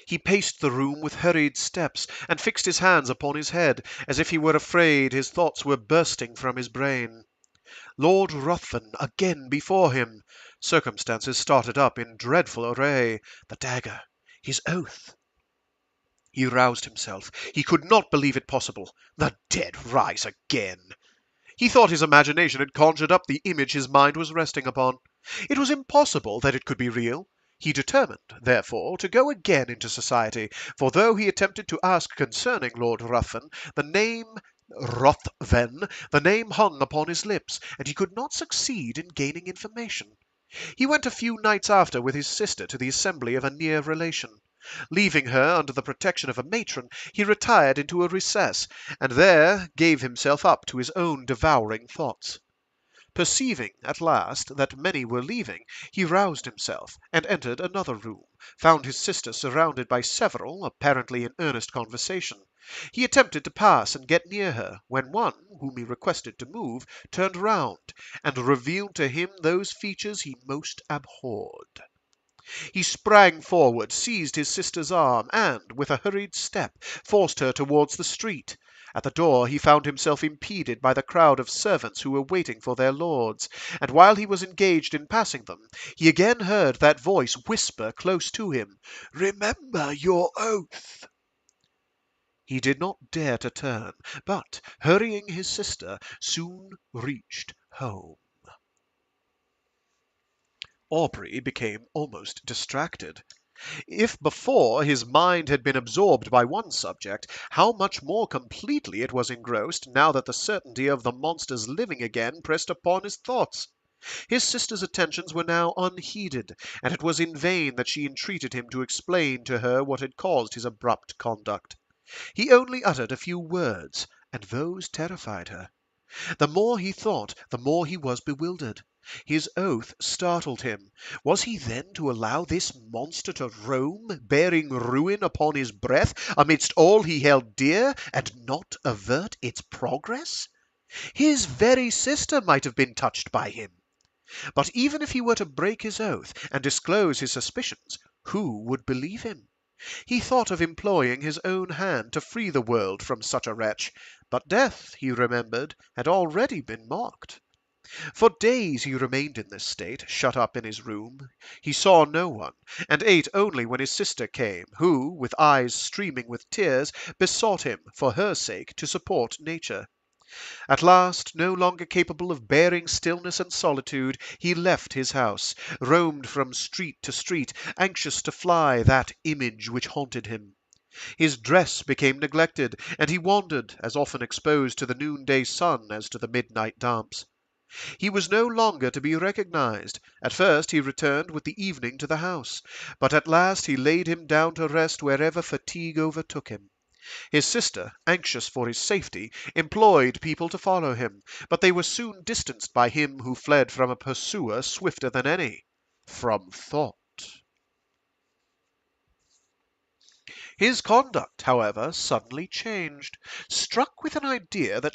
He paced the room with hurried steps, and fixed his hands upon his head, as if he were afraid his thoughts were bursting from his brain. Lord Ruthven again before him! Circumstances started up in dreadful array. The dagger! His oath! He roused himself. He could not believe it possible. The dead rise again! He thought his imagination had conjured up the image his mind was resting upon. It was impossible that it could be real. He determined, therefore, to go again into society, for though he attempted to ask concerning Lord Ruthven, the name hung upon his lips, and he could not succeed in gaining information. He went a few nights after with his sister to the assembly of a near relation. Leaving her under the protection of a matron, he retired into a recess, and there gave himself up to his own devouring thoughts. Perceiving, at last, that many were leaving, he roused himself, and entered another room, found his sister surrounded by several, apparently in earnest conversation. He attempted to pass and get near her, when one, whom he requested to move, turned round, and revealed to him those features he most abhorred. He sprang forward, seized his sister's arm, and, with a hurried step, forced her towards the street. At the door he found himself impeded by the crowd of servants who were waiting for their lords, and while he was engaged in passing them, he again heard that voice whisper close to him, "Remember your oath!" He did not dare to turn, but, hurrying his sister, soon reached home. Aubrey became almost distracted. If before his mind had been absorbed by one subject, how much more completely it was engrossed now that the certainty of the monster's living again pressed upon his thoughts. His sister's attentions were now unheeded, and it was in vain that she entreated him to explain to her what had caused his abrupt conduct. He only uttered a few words, and those terrified her. The more he thought, the more he was bewildered. His oath startled him. Was he then to allow this monster to roam, bearing ruin upon his breath, amidst all he held dear, and not avert its progress? His very sister might have been touched by him. But even if he were to break his oath, and disclose his suspicions, who would believe him? He thought of employing his own hand to free the world from such a wretch, but death, he remembered, had already been marked. For days he remained in this state, shut up in his room. He saw no one, and ate only when his sister came, who, with eyes streaming with tears, besought him, for her sake, to support nature. At last, no longer capable of bearing stillness and solitude, he left his house, roamed from street to street, anxious to fly that image which haunted him. His dress became neglected, and he wandered, as often exposed to the noonday sun as to the midnight damps. He was no longer to be recognized. At first he returned with the evening to the house, but at last he laid him down to rest wherever fatigue overtook him. His sister, anxious for his safety, employed people to follow him, but they were soon distanced by him who fled from a pursuer swifter than any, from thought. His conduct, however, suddenly changed. Struck with an idea that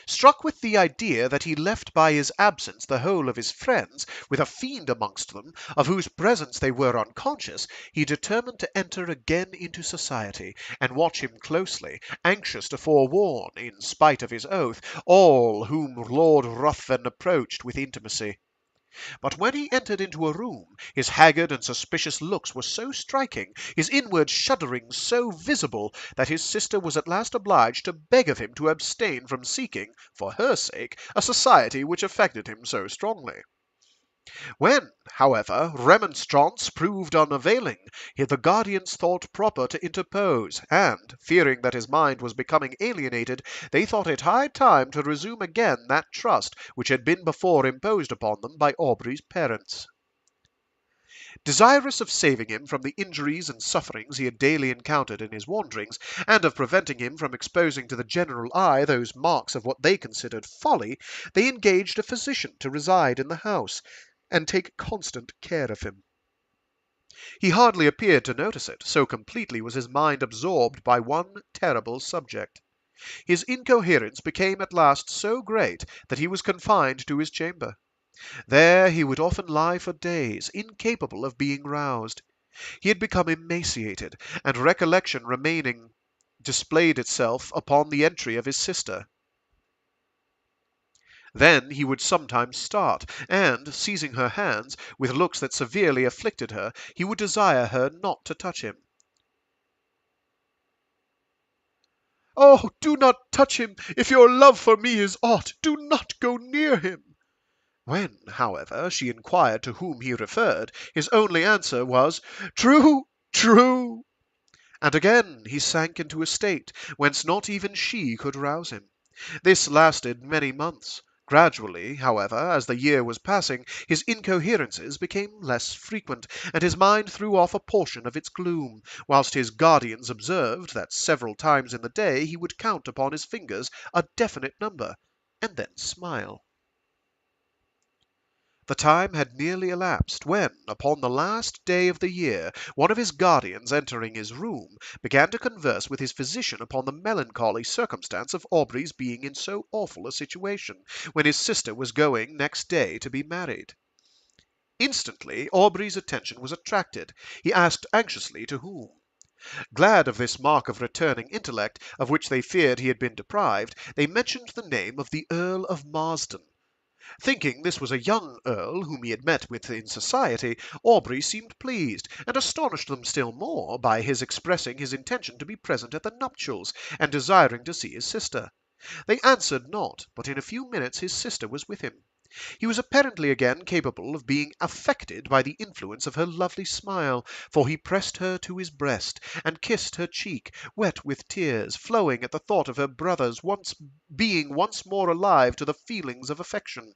Struck with the idea that he left by his absence the whole of his friends, with a fiend amongst them, of whose presence they were unconscious, he determined to enter again into society, and watch him closely, anxious to forewarn, in spite of his oath, all whom Lord Ruthven approached with intimacy. But when he entered into a room, his haggard and suspicious looks were so striking, his inward shudderings so visible, that his sister was at last obliged to beg of him to abstain from seeking, for her sake, a society which affected him so strongly. When, however, remonstrance proved unavailing, the guardians thought proper to interpose, and, fearing that his mind was becoming alienated, they thought it high time to resume again that trust which had been before imposed upon them by Aubrey's parents. Desirous of saving him from the injuries and sufferings he had daily encountered in his wanderings, and of preventing him from exposing to the general eye those marks of what they considered folly, they engaged a physician to reside in the house, and take constant care of him. He hardly appeared to notice it, so completely was his mind absorbed by one terrible subject. His incoherence became at last so great that he was confined to his chamber. There he would often lie for days, incapable of being roused. He had become emaciated, and recollection remaining displayed itself upon the entry of his sister. Then he would sometimes start, and, seizing her hands, with looks that severely afflicted her, he would desire her not to touch him. "Oh, do not touch him! If your love for me is aught, do not go near him!" When, however, she inquired to whom he referred, his only answer was, "True, true!" And again he sank into a state whence not even she could rouse him. This lasted many months. Gradually, however, as the year was passing, his incoherences became less frequent, and his mind threw off a portion of its gloom, whilst his guardians observed that several times in the day he would count upon his fingers a definite number, and then smile. The time had nearly elapsed when, upon the last day of the year, one of his guardians, entering his room, began to converse with his physician upon the melancholy circumstance of Aubrey's being in so awful a situation, when his sister was going next day to be married. Instantly Aubrey's attention was attracted. He asked anxiously to whom. Glad of this mark of returning intellect, of which they feared he had been deprived, they mentioned the name of the Earl of Marsden. Thinking this was a young earl whom he had met with in society, Aubrey seemed pleased, and astonished them still more by his expressing his intention to be present at the nuptials, and desiring to see his sister. They answered not, but in a few minutes his sister was with him. He was apparently again capable of being affected by the influence of her lovely smile, for he pressed her to his breast, and kissed her cheek, wet with tears, flowing at the thought of her brother's being once more alive to the feelings of affection.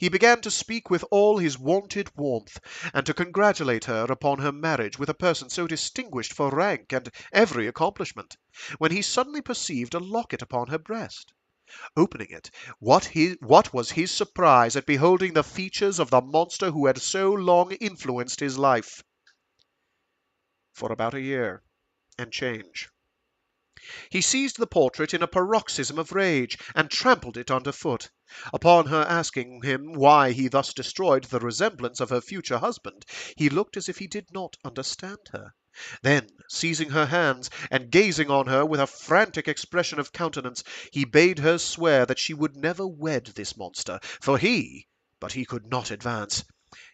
He began to speak with all his wonted warmth, and to congratulate her upon her marriage with a person so distinguished for rank and every accomplishment, when he suddenly perceived a locket upon her breast. Opening it, what was his surprise at beholding the features of the monster who had so long influenced his life for about a year and change. He seized the portrait in a paroxysm of rage, and trampled it under foot. Upon her asking him why he thus destroyed the resemblance of her future husband, he looked as if he did not understand her. Then, seizing her hands, and gazing on her with a frantic expression of countenance, he bade her swear that she would never wed this monster, but he could not advance.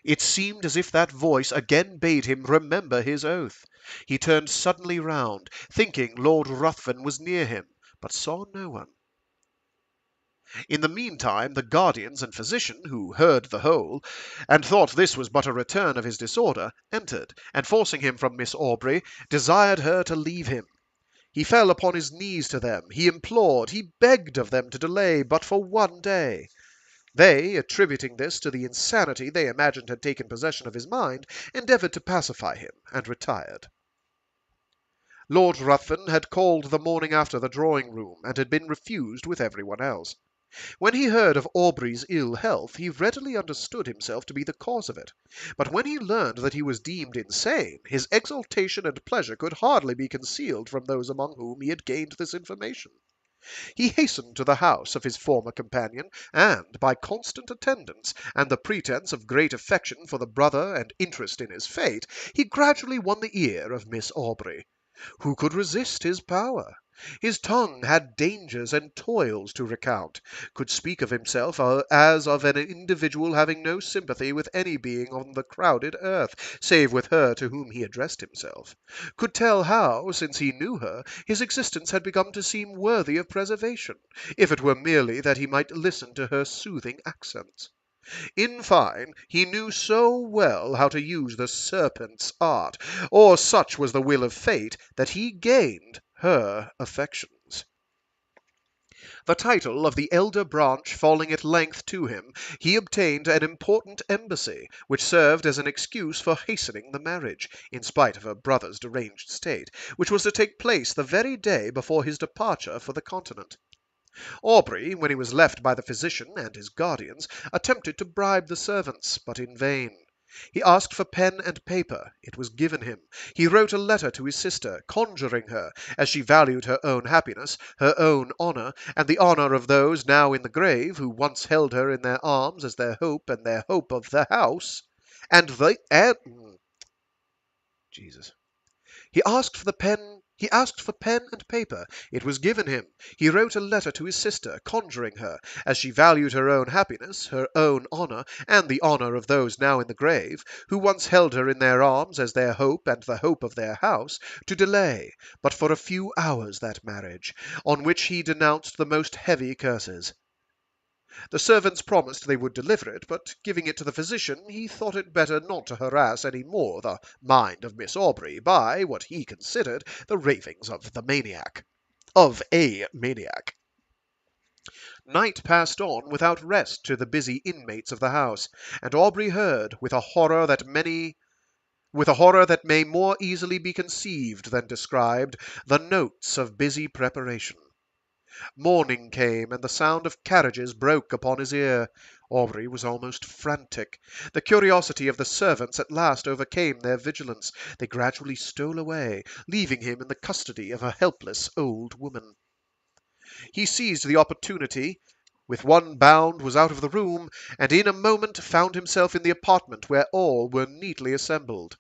It seemed as if that voice again bade him remember his oath. He turned suddenly round, thinking Lord Ruthven was near him, but saw no one. In the meantime the guardians and physician, who heard the whole, and thought this was but a return of his disorder, entered, and forcing him from Miss Aubrey, desired her to leave him. He fell upon his knees to them, he implored, he begged of them to delay but for one day. They, attributing this to the insanity they imagined had taken possession of his mind, endeavoured to pacify him, and retired. Lord Ruthven had called the morning after the drawing-room, and had been refused with everyone else. When he heard of Aubrey's ill health, he readily understood himself to be the cause of it. But when he learned that he was deemed insane, his exultation and pleasure could hardly be concealed from those among whom he had gained this information. He hastened to the house of his former companion, and, by constant attendance, and the pretence of great affection for the brother and interest in his fate, he gradually won the ear of Miss Aubrey. Who could resist his power? His tongue had dangers and toils to recount, could speak of himself as of an individual having no sympathy with any being on the crowded earth, save with her to whom he addressed himself, could tell how, since he knew her, his existence had begun to seem worthy of preservation, if it were merely that he might listen to her soothing accents. In fine, he knew so well how to use the serpent's art, or such was the will of fate, that he gained her affections. The title of the elder branch falling at length to him, he obtained an important embassy, which served as an excuse for hastening the marriage, in spite of her brother's deranged state, which was to take place the very day before his departure for the Continent. Aubrey, when he was left by the physician and his guardians, attempted to bribe the servants, but in vain. He asked for pen and paper. It was given him. He wrote a letter to his sister, conjuring her, as she valued her own happiness, her own honour, and the honour of those now in the grave, who once held her in their arms as their hope and their hope of the house, Jesus. He asked for pen and paper. It was given him. He wrote a letter to his sister, conjuring her, as she valued her own happiness, her own honour, and the honour of those now in the grave, who once held her in their arms as their hope and the hope of their house, to delay but for a few hours that marriage, on which he denounced the most heavy curses. The servants promised they would deliver it, but giving it to the physician, he thought it better not to harass any more the mind of Miss Aubrey by what he considered the ravings of a maniac. Night passed on without rest to the busy inmates of the house, and Aubrey heard, with a horror that may more easily be conceived than described, the notes of busy preparation. Morning came, and the sound of carriages broke upon his ear. Aubrey was almost frantic. The curiosity of the servants at last overcame their vigilance. They gradually stole away, leaving him in the custody of a helpless old woman. He seized the opportunity, with one bound was out of the room, and in a moment found himself in the apartment where all were neatly assembled.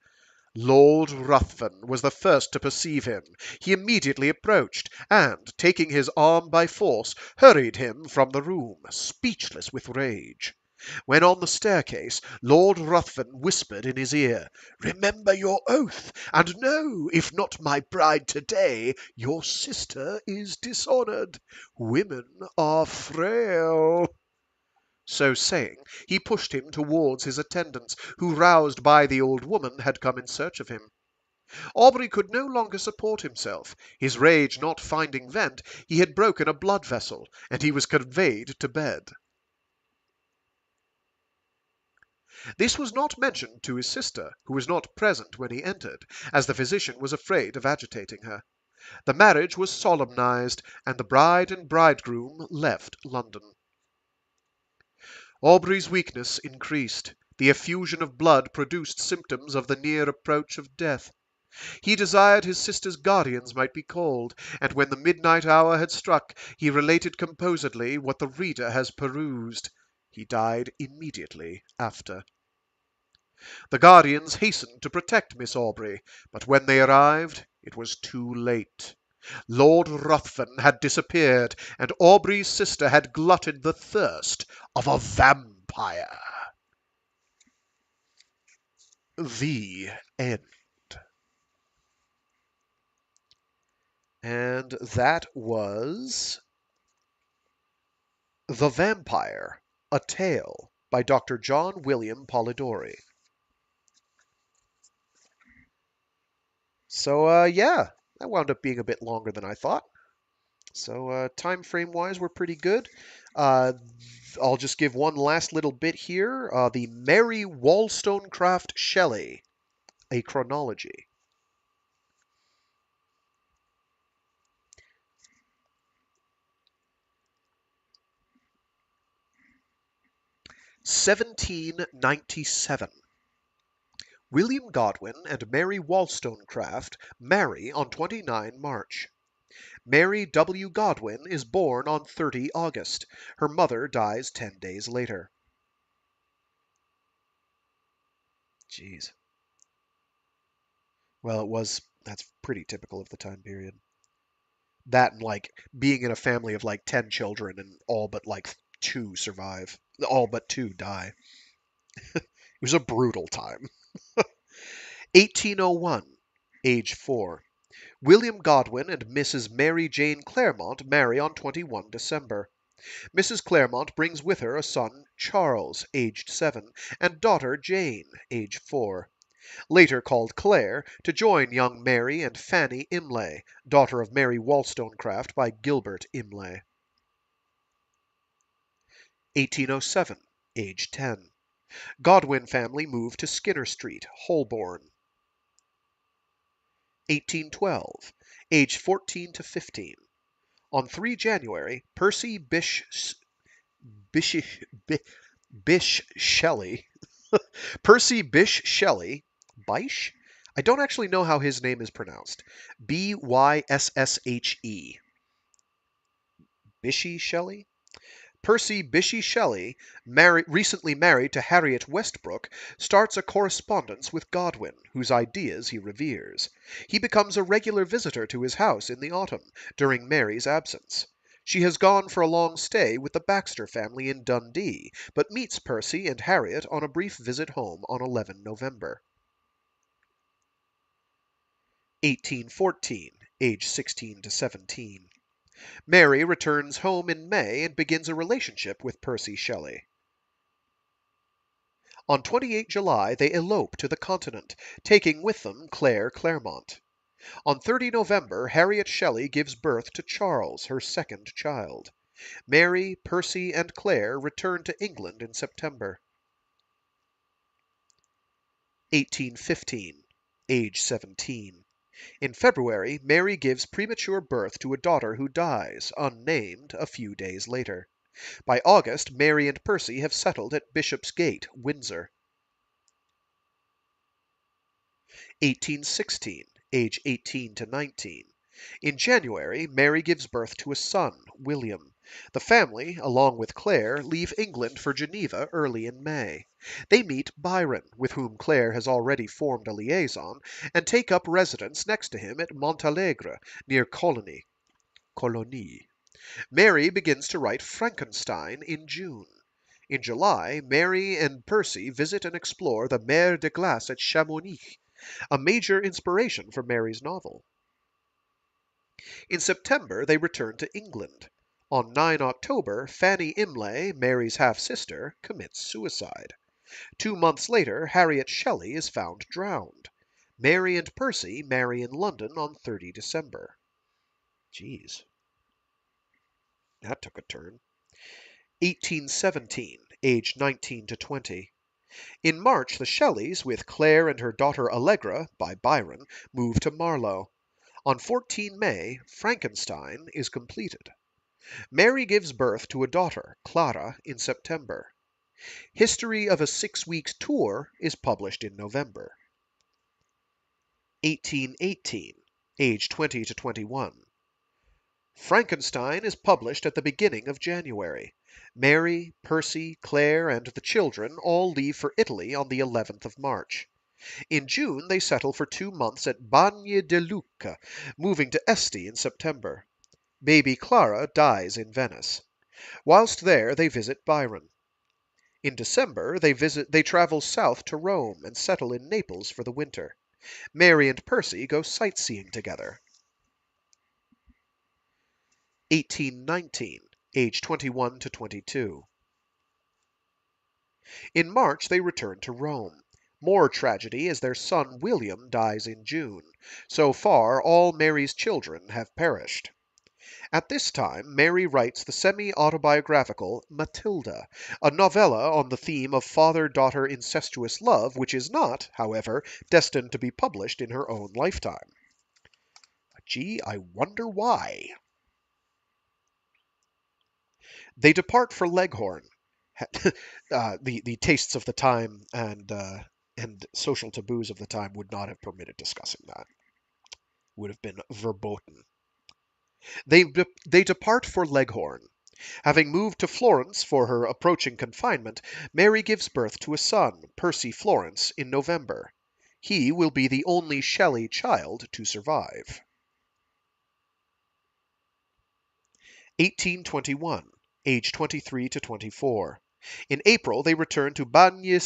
Lord Ruthven was the first to perceive him. He immediately approached, and, taking his arm by force, hurried him from the room, speechless with rage. When on the staircase, Lord Ruthven whispered in his ear, "Remember your oath, and know, if not my bride today, your sister is dishonoured. Women are frail." So saying, he pushed him towards his attendants, who, roused by the old woman, had come in search of him. Aubrey could no longer support himself. His rage not finding vent, he had broken a blood vessel, and he was conveyed to bed. This was not mentioned to his sister, who was not present when he entered, as the physician was afraid of agitating her. The marriage was solemnized, and the bride and bridegroom left London. Aubrey's weakness increased. The effusion of blood produced symptoms of the near approach of death. He desired his sister's guardians might be called, and when the midnight hour had struck, he related composedly what the reader has perused. He died immediately after. The guardians hastened to protect Miss Aubrey, but when they arrived, it was too late. Lord Ruthven had disappeared, and Aubrey's sister had glutted the thirst of a vampire. The end. And that was The Vampire, a Tale by Dr. John William Polidori. So, yeah, that wound up being a bit longer than I thought. So, time frame wise, we're pretty good. I'll just give one last little bit here. The Mary Wollstonecraft Shelley, a chronology. (1797). William Godwin and Mary Wollstonecraft marry on 29 March. Mary W. Godwin is born on 30 August. Her mother dies 10 days later. Jeez. Well, that's pretty typical of the time period. That and like being in a family of like 10 children and all but like 2 survive. All but 2 die. It was a brutal time. 1801, age 4. William Godwin and Mrs. Mary Jane Claremont marry on 21 December. Mrs. Claremont brings with her a son, Charles, aged 7, and daughter Jane, aged 4, later called Claire, to join young Mary and Fanny Imlay, daughter of Mary Wollstonecraft by Gilbert Imlay. 1807, age 10. Godwin family moved to Skinner Street, Holborn. 1812, age 14 to 15. On 3 January, Percy Bysshe Shelley, Percy Bysshe Shelley, Bysshe? I don't actually know how his name is pronounced. Bysshe. Bysshe Shelley? Percy Bysshe Shelley, recently married to Harriet Westbrook, starts a correspondence with Godwin, whose ideas he reveres. He becomes a regular visitor to his house in the autumn, during Mary's absence. She has gone for a long stay with the Baxter family in Dundee, but meets Percy and Harriet on a brief visit home on 11 November. 1814, age 16 to 17. Mary returns home in May and begins a relationship with Percy Shelley. On 28 July, they elope to the continent, taking with them Claire Claremont. On 30 November, Harriet Shelley gives birth to Charles, her second child. Mary, Percy, and Claire return to England in September. 1815, age 17. In February, Mary gives premature birth to a daughter who dies, unnamed, a few days later. By August, Mary and Percy have settled at Bishopsgate, Windsor. 1816, age 18 to 19. In January, Mary gives birth to a son, William. The family, along with Claire, leave England for Geneva early in May. They meet Byron, with whom Claire has already formed a liaison, and take up residence next to him at Montalegre, near Colonie. Mary begins to write Frankenstein in June. In July, Mary and Percy visit and explore the Mer de Glace at Chamonix, a major inspiration for Mary's novel. In September, they return to England. On 9 October, Fanny Imlay, Mary's half-sister, commits suicide. 2 months later, Harriet Shelley is found drowned. Mary and Percy marry in London on 30 December. Jeez. That took a turn. 1817, age 19 to 20. In March, the Shelleys, with Claire and her daughter Allegra, by Byron, move to Marlow. On 14 May, Frankenstein is completed. Mary gives birth to a daughter, Clara, in September. History of a 6 Weeks Tour is published in November. 1818, age 20 to 21. Frankenstein is published at the beginning of January. Mary, Percy, Claire, and the children all leave for Italy on the 11th of March. In June, they settle for 2 months at Bagni de Lucca, moving to Este in September. Baby Clara dies in Venice. Whilst there, they visit Byron. In December, they travel south to Rome and settle in Naples for the winter. Mary and Percy go sightseeing together. 1819, age 21 to 22. In March, they return to Rome. More tragedy as their son William dies in June. So far, all Mary's children have perished. At this time, Mary writes the semi-autobiographical Matilda, a novella on the theme of father-daughter incestuous love, which is not, however, destined to be published in her own lifetime. Gee, I wonder why. They depart for Leghorn. The tastes of the time and social taboos of the time would not have permitted discussing that. Would have been verboten. They depart for Leghorn. Having moved to Florence for her approaching confinement, Mary gives birth to a son, Percy Florence, in November. He will be the only Shelley child to survive. 1821, age 23 to 24. In April, they return to Bagne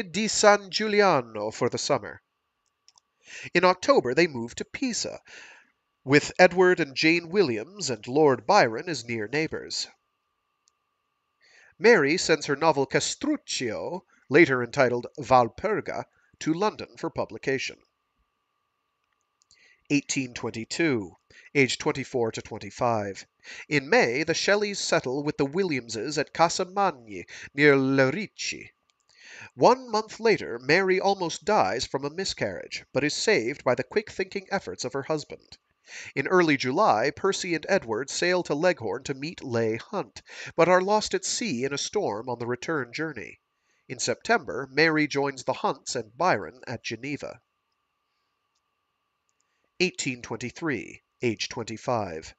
di San Giuliano for the summer. In October, they move to Pisa, with Edward and Jane Williams and Lord Byron as near neighbors. Mary sends her novel Castruccio, later entitled Valperga, to London for publication. 1822, age 24 to 25. In May, the Shelleys settle with the Williamses at Casamagni, near Lerici. 1 month later, Mary almost dies from a miscarriage, but is saved by the quick-thinking efforts of her husband. In early July, Percy and Edward sail to Leghorn to meet Leigh Hunt, but are lost at sea in a storm on the return journey. In September, Mary joins the Hunts and Byron at Geneva. 1823, age 25.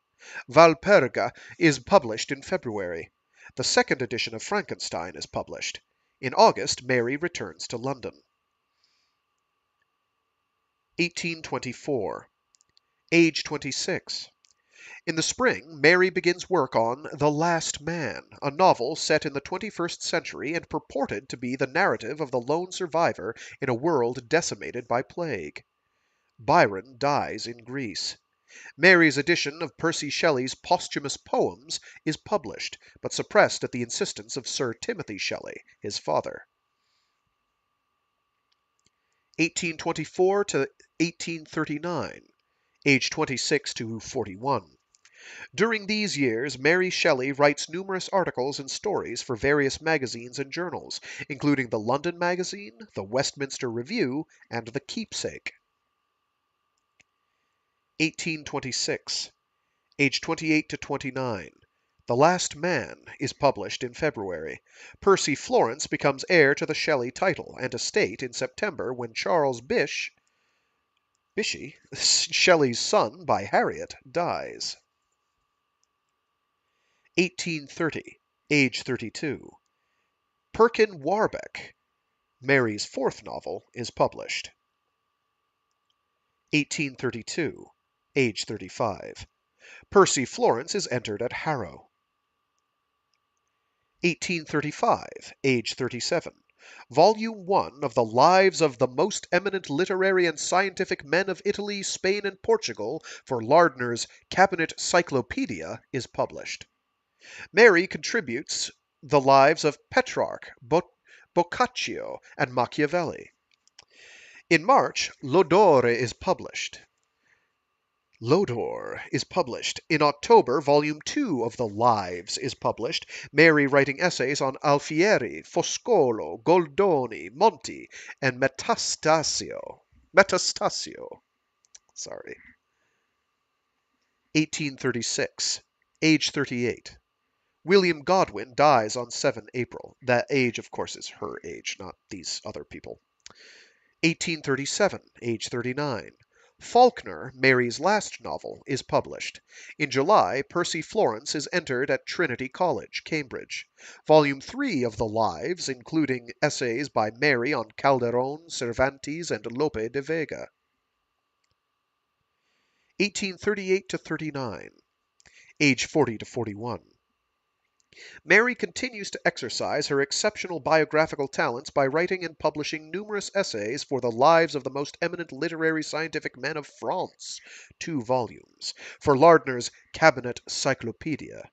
Valperga is published in February. The second edition of Frankenstein is published. In August, Mary returns to London. 1824, age 26. In the spring, Mary begins work on The Last Man, a novel set in the 21st century and purported to be the narrative of the lone survivor in a world decimated by plague. Byron dies in Greece. Mary's edition of Percy Shelley's posthumous poems is published, but suppressed at the insistence of Sir Timothy Shelley, his father. 1824 to 1839, age 26 to 41. During these years, Mary Shelley writes numerous articles and stories for various magazines and journals, including the London Magazine, the Westminster Review, and the Keepsake. 1826, age 28 to 29. The Last Man is published in February. Percy Florence becomes heir to the Shelley title and estate in September when Charles Byshe, Shelley's son by Harriet, dies. 1830, age 32. Perkin Warbeck, Mary's fourth novel, is published. 1832, age 35. Percy Florence is entered at Harrow. 1835, age 37. Volume 1 of the Lives of the Most Eminent Literary and Scientific Men of Italy, Spain, and Portugal for Lardner's Cabinet Cyclopedia is published. Mary contributes the lives of Petrarch, Boccaccio, and Machiavelli. In March, Lodore is published. In October, Volume 2 of the Lives is published, Mary writing essays on Alfieri, Foscolo, Goldoni, Monti, and Metastasio. 1836, age 38. William Godwin dies on 7 April. That age, of course, is her age, not these other people. 1837, age 39. Faulkner, Mary's last novel, is published. In July, Percy Florence is entered at Trinity College, Cambridge. Volume 3 of the Lives, including essays by Mary on Calderon, Cervantes, and Lope de Vega. 1838 to 39, age 40 to 41. Mary continues to exercise her exceptional biographical talents by writing and publishing numerous essays for the Lives of the Most Eminent Literary Scientific Men of France, 2 volumes, for Lardner's Cabinet Cyclopedia.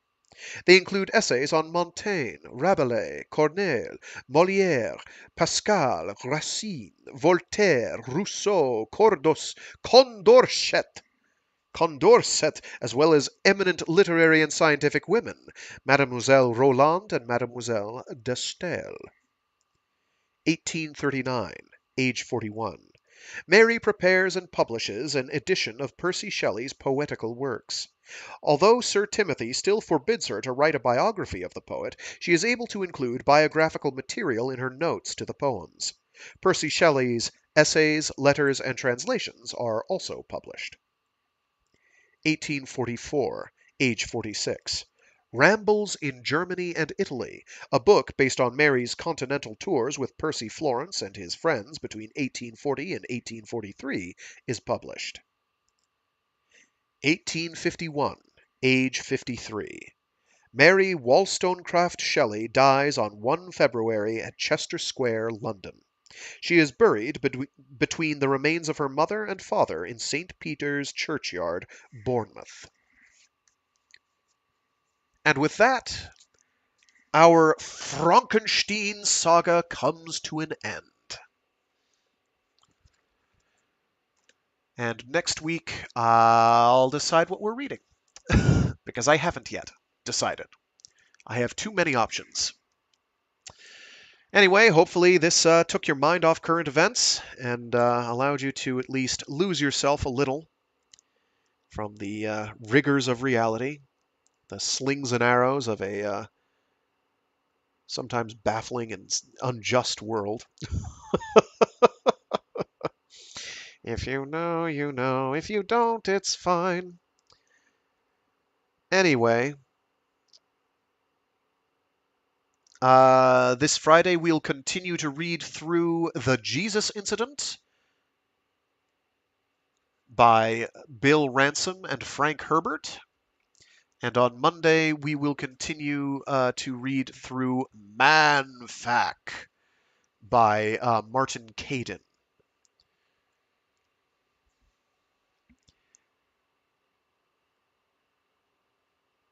They include essays on Montaigne, Rabelais, Corneille, Molière, Pascal, Racine, Voltaire, Rousseau, Condorcet, as well as eminent literary and scientific women, Mademoiselle Roland and Mademoiselle de Staël. 1839, age 41. Mary prepares and publishes an edition of Percy Shelley's poetical works. Although Sir Timothy still forbids her to write a biography of the poet, she is able to include biographical material in her notes to the poems. Percy Shelley's essays, letters, and translations are also published. 1844, age 46. Rambles in Germany and Italy, a book based on Mary's continental tours with Percy Florence and his friends between 1840 and 1843, is published. 1851, age 53. Mary Wollstonecraft Shelley dies on 1 February at Chester Square, London. She is buried between the remains of her mother and father in St. Peter's Churchyard, Bournemouth. And with that, our Frankenstein saga comes to an end. And next week, I'll decide what we're reading. Because I haven't yet decided. I have too many options. Anyway, hopefully this took your mind off current events and allowed you to at least lose yourself a little from the rigors of reality, the slings and arrows of a sometimes baffling and unjust world. If you know, you know. If you don't, it's fine. Anyway, this Friday we'll continue to read through The Jesus Incident by Bill Ransom and Frank Herbert. And on Monday, we will continue to read through Manfac by Martin Caidin.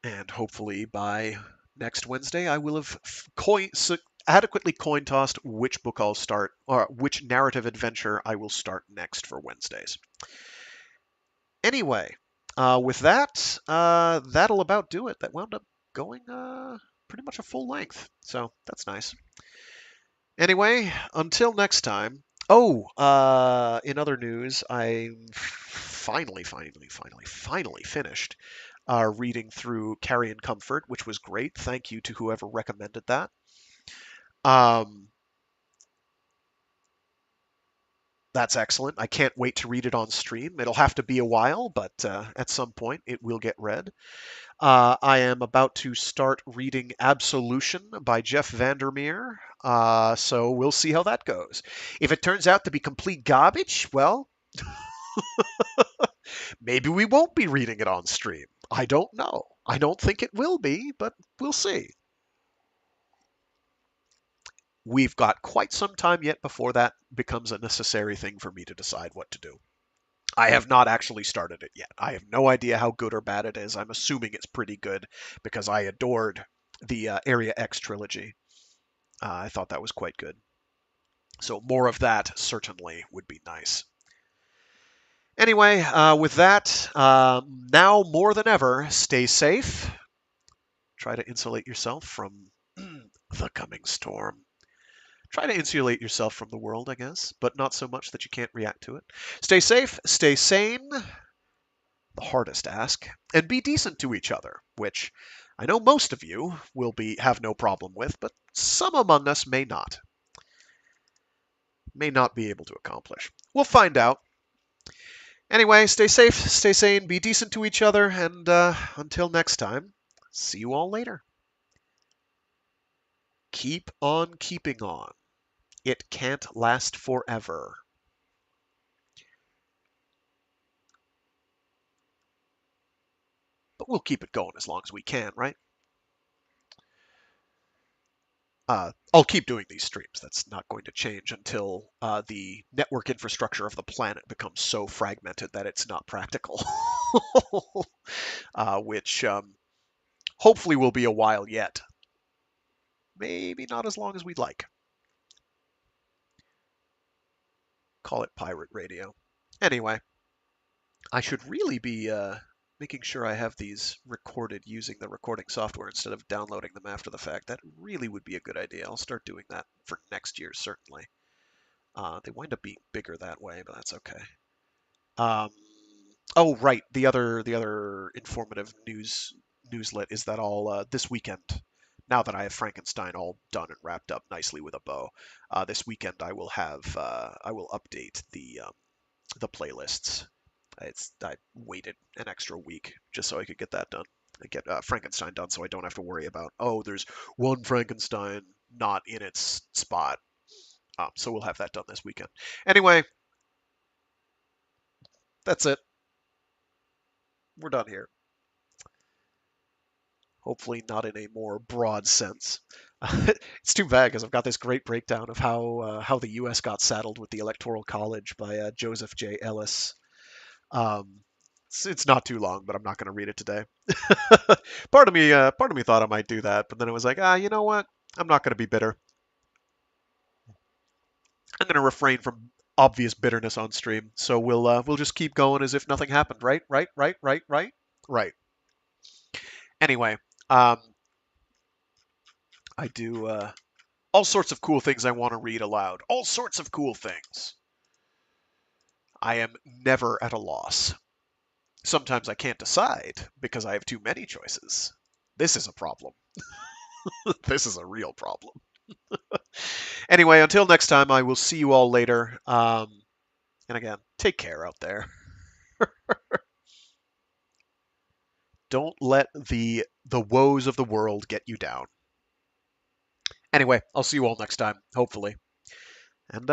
And hopefully by next Wednesday, I will have adequately coin-tossed which book I'll start, or which narrative adventure I will start next for Wednesdays. Anyway, with that, that'll about do it. That wound up going pretty much a full length, so that's nice. Anyway, until next time. Oh, in other news, I finally finished reading through Carrion Comfort, which was great. Thank you to whoever recommended that. That's excellent. I can't wait to read it on stream. It'll have to be a while, but at some point it will get read. I am about to start reading Absolution by Jeff Vandermeer, so we'll see how that goes. If it turns out to be complete garbage, well, maybe we won't be reading it on stream. I don't know. I don't think it will be, but we'll see. We've got quite some time yet before that becomes a necessary thing for me to decide what to do. I have not actually started it yet. I have no idea how good or bad it is. I'm assuming it's pretty good because I adored the Area X trilogy. I thought that was quite good. So more of that certainly would be nice. Anyway, with that, now more than ever, stay safe. Try to insulate yourself from the coming storm. Try to insulate yourself from the world, I guess, but not so much that you can't react to it. Stay safe, stay sane, the hardest ask, and be decent to each other, which I know most of you will have no problem with, but some among us may not be able to accomplish. We'll find out. Anyway, stay safe, stay sane, be decent to each other, and until next time, see you all later. Keep on keeping on. It can't last forever. But we'll keep it going as long as we can, right? I'll keep doing these streams. That's not going to change until the network infrastructure of the planet becomes so fragmented that it's not practical. Which hopefully will be a while yet. Maybe not as long as we'd like. Call it pirate radio. Anyway, I should really be making sure I have these recorded using the recording software instead of downloading them after the fact. That really would be a good idea. I'll start doing that for next year, certainly. They wind up being bigger that way, but that's okay. Oh, right. The other informative newslet is that I'll this weekend, now that I have Frankenstein all done and wrapped up nicely with a bow, this weekend I will update the playlists I waited an extra week just so I could get that done. I get Frankenstein done, so I don't have to worry about, oh, there's one Frankenstein not in its spot. So we'll have that done this weekend. Anyway, that's it. We're done here. Hopefully not in a more broad sense. It's too bad because I've got this great breakdown of how the U.S. got saddled with the Electoral College by Joseph J. Ellis. It's not too long, but I'm not going to read it today. Part of me thought I might do that, but then it was like, you know what? I'm not going to be bitter. I'm going to refrain from obvious bitterness on stream. So we'll just keep going as if nothing happened. Right. Anyway, I do all sorts of cool things I want to read aloud. All sorts of cool things. I am never at a loss. Sometimes I can't decide because I have too many choices. This is a problem. This is a real problem. Anyway, until next time, I will see you all later. And again, take care out there. Don't let the woes of the world get you down. Anyway, I'll see you all next time, hopefully. And